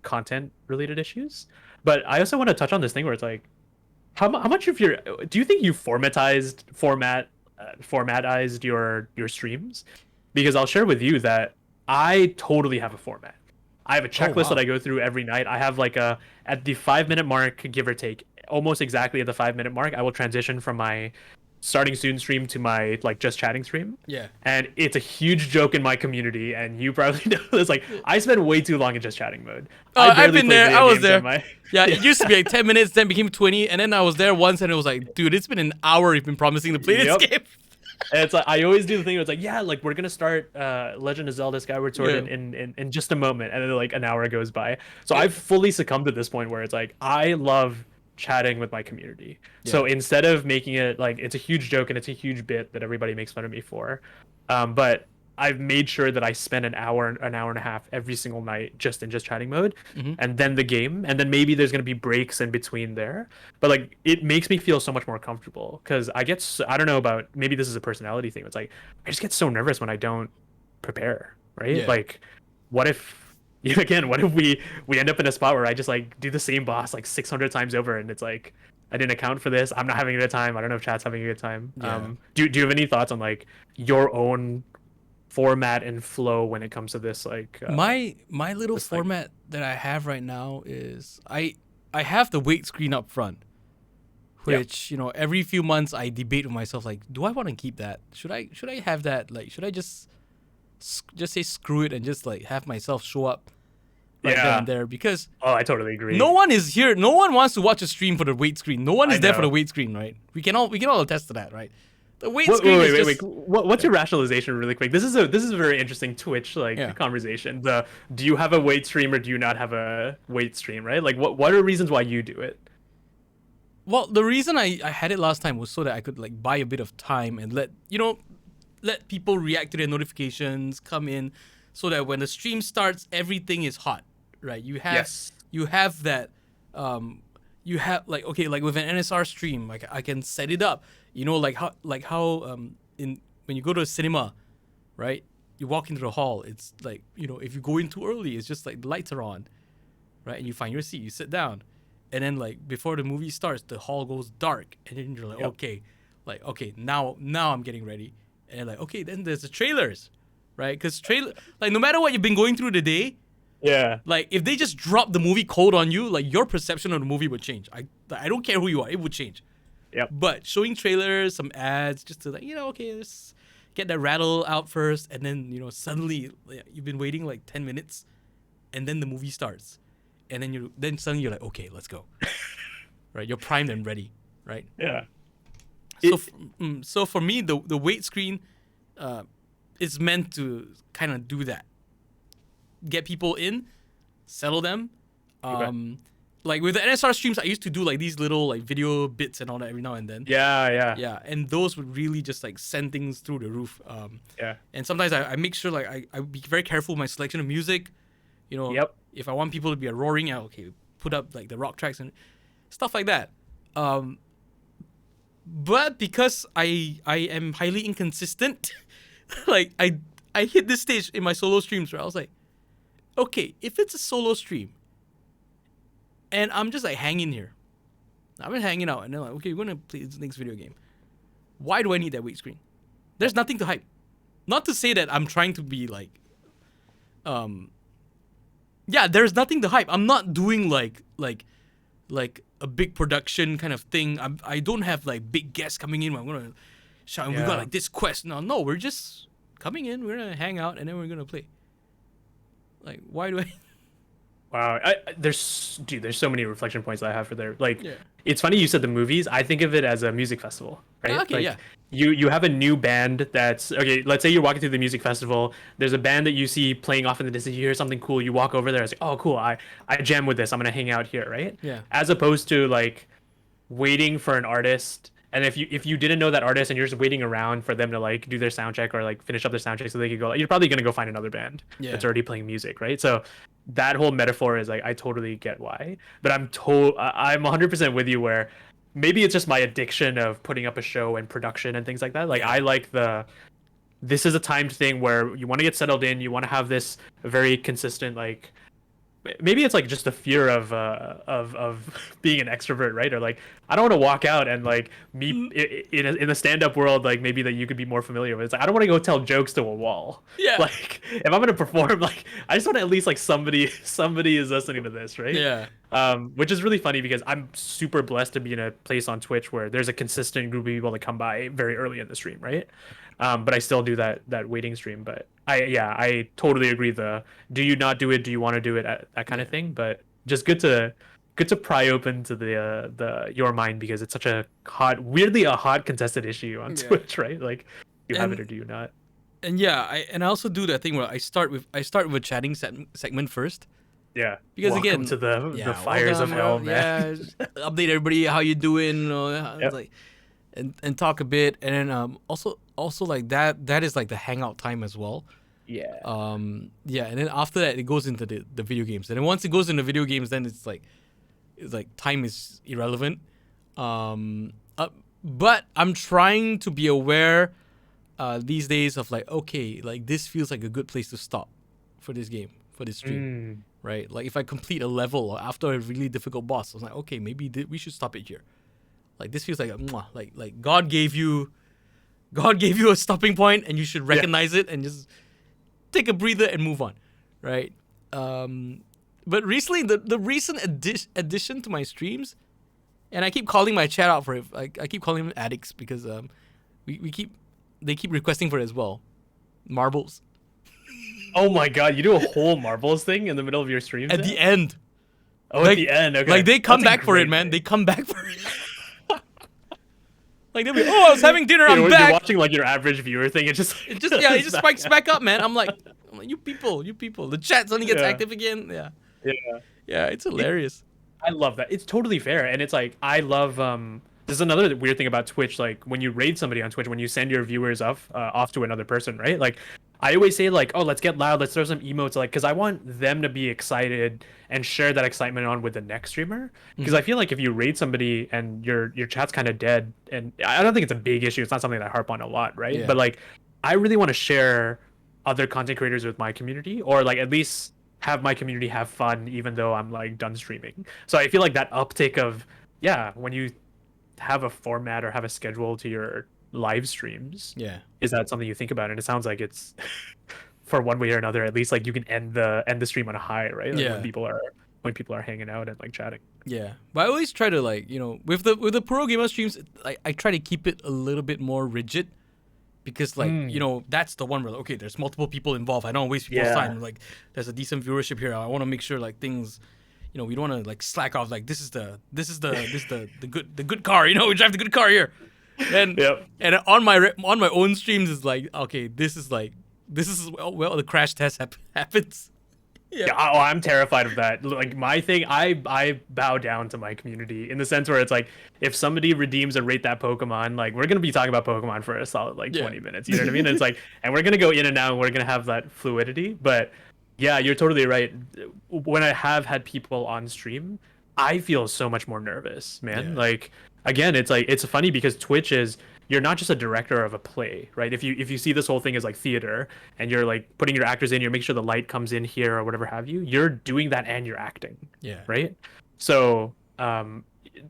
content related issues. But I also want to touch on this thing where it's like, how much of your do you think you formatized your streams? Because I'll share with you that I totally have a format. I have a checklist that I go through every night. I have like at the 5-minute mark, give or take, almost exactly at the 5-minute mark, I will transition from my starting student stream to my like just chatting stream. Yeah. And it's a huge joke in my community, and you probably know this. Like I spend way too long in just chatting mode. I've been there. I was there. Yeah, it used to be like 10 minutes, then became 20, and then I was there once, and it was like, dude, it's been an hour you've been promising to play this game. And it's like I always do the thing where it's like, yeah, like we're gonna start Legend of Zelda Skyward Sword Yeah. in just a moment, and then like an hour goes by. So Yeah. I've fully succumbed to this point where it's like I love chatting with my community. Yeah. So instead of making it like it's a huge joke and it's a huge bit that everybody makes fun of me for, but I've made sure that I spend an hour and a half every single night just in just chatting mode, Mm-hmm. and then the game, and then maybe there's gonna be breaks in between there. But like it makes me feel so much more comfortable because I don't know about maybe this is a personality thing. It's like I just get so nervous when I don't prepare, right? Yeah. Like, what if again? What if we end up in a spot where I just like do the same boss like 600 times over, and it's like I didn't account for this. I'm not having a good time. I don't know if chat's having a good time. Yeah. Do you have any thoughts on like your own format and flow when it comes to this like My little this, like- format that I have right now is I have the wait screen up front, which every few months I debate with myself like, do I want to keep that? Should I have that? Like, should I just say screw it and just like have myself show up right then and there? Because Oh, I totally agree. no one is here. No one wants to watch a stream for the wait screen. No one is I there for know. the wait screen, right? We can all attest to that, right? The wait Wait, screen wait, is wait, just wait. What's your rationalization, really quick? This is a very interesting Twitch like Yeah. conversation. Do you have a wait stream or do you not have a wait stream? Right? Like, what are reasons why you do it? Well, the reason I had it last time was so that I could like buy a bit of time and let people react to their notifications, come in, so that when the stream starts, everything is hot, right? You have Yes. you have that, you have like okay, like with an NSR stream, like I can set it up, like how in when you go to a cinema, right? You walk into the hall, it's like if you go in too early, it's just like the lights are on, right? And you find your seat, you sit down. And then like before the movie starts, the hall goes dark, and then you're like, Yep. okay, now I'm getting ready, and like okay, then there's the trailers, right? Because like no matter what you've been going through the day, Yeah. like if they just drop the movie cold on you, like your perception of the movie would change. I don't care who you are, it would change. Yep. But showing trailers, some ads, just to like okay, let's get that rattle out first, and then suddenly you've been waiting like 10 minutes, and then the movie starts. And then suddenly you're like, okay, let's go, right? You're primed and ready, right? Yeah. So for me, the wait screen, is meant to kind of do that, get people in, settle them. Okay. Like with the NSR streams, I used to do like these little like video bits and all that every now and then. Yeah. Yeah, and those would really just like send things through the roof. Yeah. And sometimes I make sure like I be very careful with my selection of music. Yep. If I want people to be roaring, okay, put up like the rock tracks and stuff like that. But because I am highly inconsistent, like I hit this stage in my solo streams where I was like, okay, if it's a solo stream, and I'm just like hanging here, I've been hanging out, and they're like, okay, we're gonna play this next video game. Why do I need that wait screen? There's nothing to hype. Not to say that I'm trying to be like, yeah, there's nothing to hype. I'm not doing like a big production kind of thing. I don't have like big guests coming in. I'm gonna shout. We got like this quest. No, we're just coming in. We're gonna hang out and then we're gonna play. Like, why do I? Wow. There's so many reflection points that I have for there. Like, Yeah. it's funny you said the movies. I think of it as a music festival, right? Okay, like, yeah. You have a new band that's okay. Let's say you're walking through the music festival. There's a band that you see playing off in the distance. You hear something cool. You walk over there. It's like, oh, cool. I jam with this. I'm gonna hang out here, right? Yeah. As opposed to like waiting for an artist. And if you didn't know that artist and you're just waiting around for them to like do their sound check or like finish up their sound check so they could go, you're probably gonna go find another band that's already playing music, right? So that whole metaphor is like I totally get why, but I'm 100% with you where maybe it's just my addiction of putting up a show and production and things like that. Like I like this is a timed thing where you want to get settled in, you want to have this very consistent like. Maybe it's like just the fear of being an extrovert, right? Or like I don't want to walk out and like meet in the stand-up world, like maybe that you could be more familiar with. It's like I don't want to go tell jokes to a wall. Yeah. Like if I'm gonna perform, like I just want to at least like somebody is listening to this, right? Yeah. Which is really funny because I'm super blessed to be in a place on Twitch where there's a consistent group of people that come by very early in the stream, right? But I still do that waiting stream. But I totally agree. Do you not do it? Do you want to do it? That kind of thing. But just good to pry open to the your mind because it's such a weirdly hot contested issue on Twitch, right? Like you have it or do you not? And yeah, I also do that thing where I start with a chatting segment first. Yeah. Because Welcome again, to the yeah, fires of hell, man. Yeah, just update everybody how you doing, you know, Yep. like, and talk a bit, and then also like that is like the hangout time as well. Yeah. Yeah, and then after that it goes into the video games, and then once it goes into video games, then it's like time is irrelevant. Um, uh, but I'm trying to be aware these days of like, okay, like this feels like a good place to stop for this game, for this stream, right? Like if I complete a level or after a really difficult boss, I was like, okay, maybe we should stop it here. Like this feels like a mwah, like God gave you a stopping point, and you should recognize it and just take a breather and move on, right? But recently, the recent addition to my streams, and I keep calling my chat out for it. I keep calling them addicts because they keep requesting for it as well. Marbles. Oh my god, you do a whole marbles thing in the middle of your streams? At the end. Oh, like, at the end, okay. Like they come That's a back for it, great man. thing. They come back for it. Like they'll be, oh, I was having dinner, I'm You're back. watching like your average viewer thing. It just spikes back up, man. I'm like, you people. The chat suddenly gets active again. Yeah, it's hilarious. I love that. It's totally fair, and it's like I love. This is another weird thing about Twitch. Like when you raid somebody on Twitch, when you send your viewers off to another person, right? Like I always say, like, oh, let's get loud, let's throw some emotes, like, because I want them to be excited and share that excitement on with the next streamer. Because I feel like if you raid somebody and your chat's kind of dead, and I don't think it's a big issue. It's not something that I harp on a lot, right? Yeah. But like, I really want to share other content creators with my community, or like at least have my community have fun even though I'm like done streaming. So I feel like that uptick of when you have a format or have a schedule to your live streams, is that something you think about? And it sounds like it's for one way or another, at least like you can end the stream on a high, right? Like when people are hanging out and like chatting. Yeah, but I always try to, like, you know, with the pro gamer streams, I try to keep it a little bit more rigid. Because, like, you know, that's the one where, okay, there's multiple people involved. I don't waste people's time. Like, there's a decent viewership here. I want to make sure, like, things, you know, we don't want to, like, slack off. Like, this is the good car. You know, we drive the good car here. And and on my own streams is like, okay, this is where the crash test happens. Yeah, oh, I'm terrified of that. Like my thing, I bow down to my community in the sense where it's like if somebody redeems and rate that Pokemon, like we're gonna be talking about Pokemon for a solid like 20 minutes. You know what I mean? It's like, and we're gonna go in and out, and we're gonna have that fluidity. But yeah, you're totally right. When I have had people on stream, I feel so much more nervous, man. Like again, it's like it's funny because Twitch is, you're not just a director of a play, right? If you see this whole thing as like theater and you're like putting your actors in, you're making sure the light comes in here or whatever have you, you're doing that and you're acting. Right? So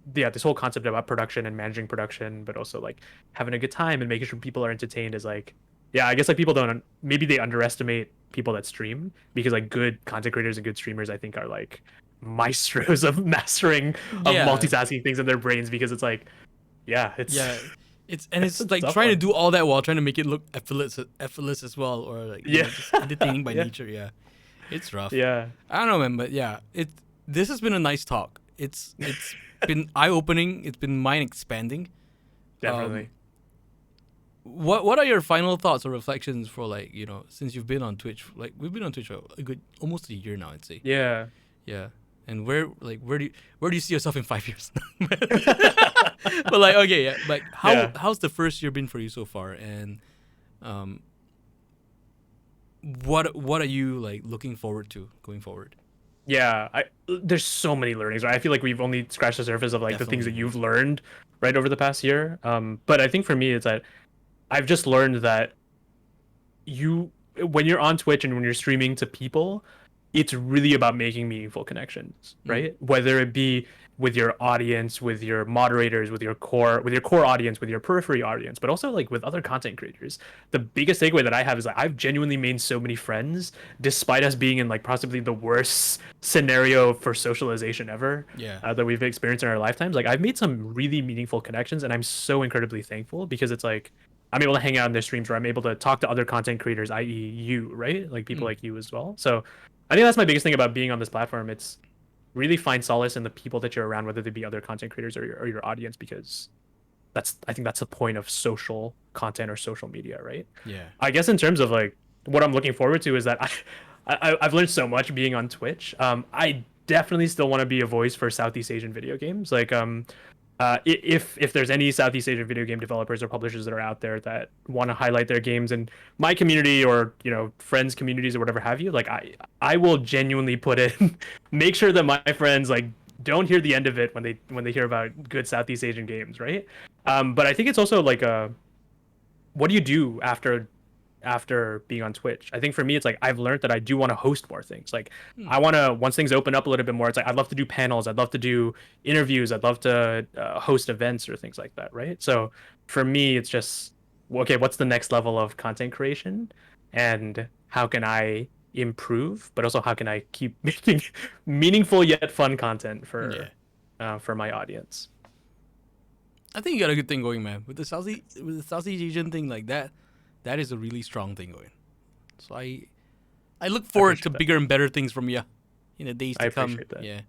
this whole concept about production and managing production, but also like having a good time and making sure people are entertained is like, I guess like people maybe they underestimate people that stream, because like good content creators and good streamers I think are like maestros of mastering of multitasking things in their brains, because it's like it's like trying to do all that while trying to make it look effortless as well, or like you know, just entertaining by nature. It's rough. I don't know, man, but this has been a nice talk. It's been eye-opening. It's been mind-expanding. Definitely. What are your final thoughts or reflections for, like, you know, since you've been on Twitch? Like, we've been on Twitch for almost a year now, I'd say. Yeah. And where do you see yourself in 5 years? But like, okay, like how's the first year been for you so far, and what are you like looking forward to going forward? There's so many learnings, right? I feel like we've only scratched the surface of like the things that you've learned right over the past year. But I think for me, it's that I've just learned that when you're on Twitch and when you're streaming to people, it's really about making meaningful connections, right? Whether it be with your audience, with your moderators, with your core audience, with your periphery audience, but also like with other content creators. The biggest takeaway that I have is that I've genuinely made so many friends, despite us being in like possibly the worst scenario for socialization ever that we've experienced in our lifetimes. Like I've made some really meaningful connections, and I'm so incredibly thankful, because it's like I'm able to hang out in their streams where I'm able to talk to other content creators, i.e. you, right? Like people like you as well. So I think that's my biggest thing about being on this platform. It's really find solace in the people that you're around, whether they be other content creators or your audience, because I think that's the point of social content or social media, right? Yeah. I guess in terms of like what I'm looking forward to is that I've learned so much being on Twitch. I definitely still want to be a voice for Southeast Asian video games. Like if there's any Southeast Asian video game developers or publishers that are out there that want to highlight their games in my community or friends communities or whatever have you, like I will genuinely put in make sure that my friends like don't hear the end of it when they hear about good Southeast Asian games, right? But I think it's also like what do you do after being on Twitch? I think for me, it's like I've learned that I do want to host more things. Like I want to, once things open up a little bit more, it's like I'd love to do panels, I'd love to do interviews, I'd love to host events or things like that, right? So for me, it's just okay, what's the next level of content creation, and how can I improve, but also how can I keep making meaningful yet fun content for my audience? I think you got a good thing going, man. With the Southeast Asian thing like that, that is a really strong thing going. So I look forward to that. bigger and better things from you in the days to I come. appreciate that. Yeah.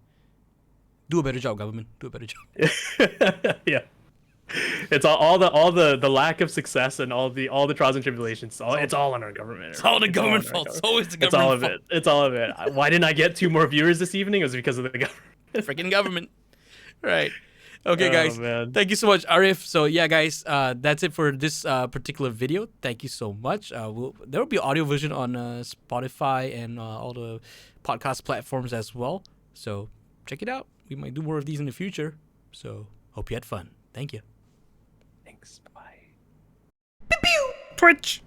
Do a better job, government. Do a better job. Yeah. It's all the lack of success and all the trials and tribulations. It's all on our government. It's all the government fault. It's always the It's all government of fault. it. It's all of it. Why didn't I get 2 more viewers this evening? It was because of the government. Freaking government. Right. Okay, Oh, guys. man. Thank you so much, Arief. So, yeah, guys, that's it for this particular video. Thank you so much. There will be audio version on Spotify and all the podcast platforms as well. So, check it out. We might do more of these in the future. So, hope you had fun. Thank you. Thanks. Bye. Twitch.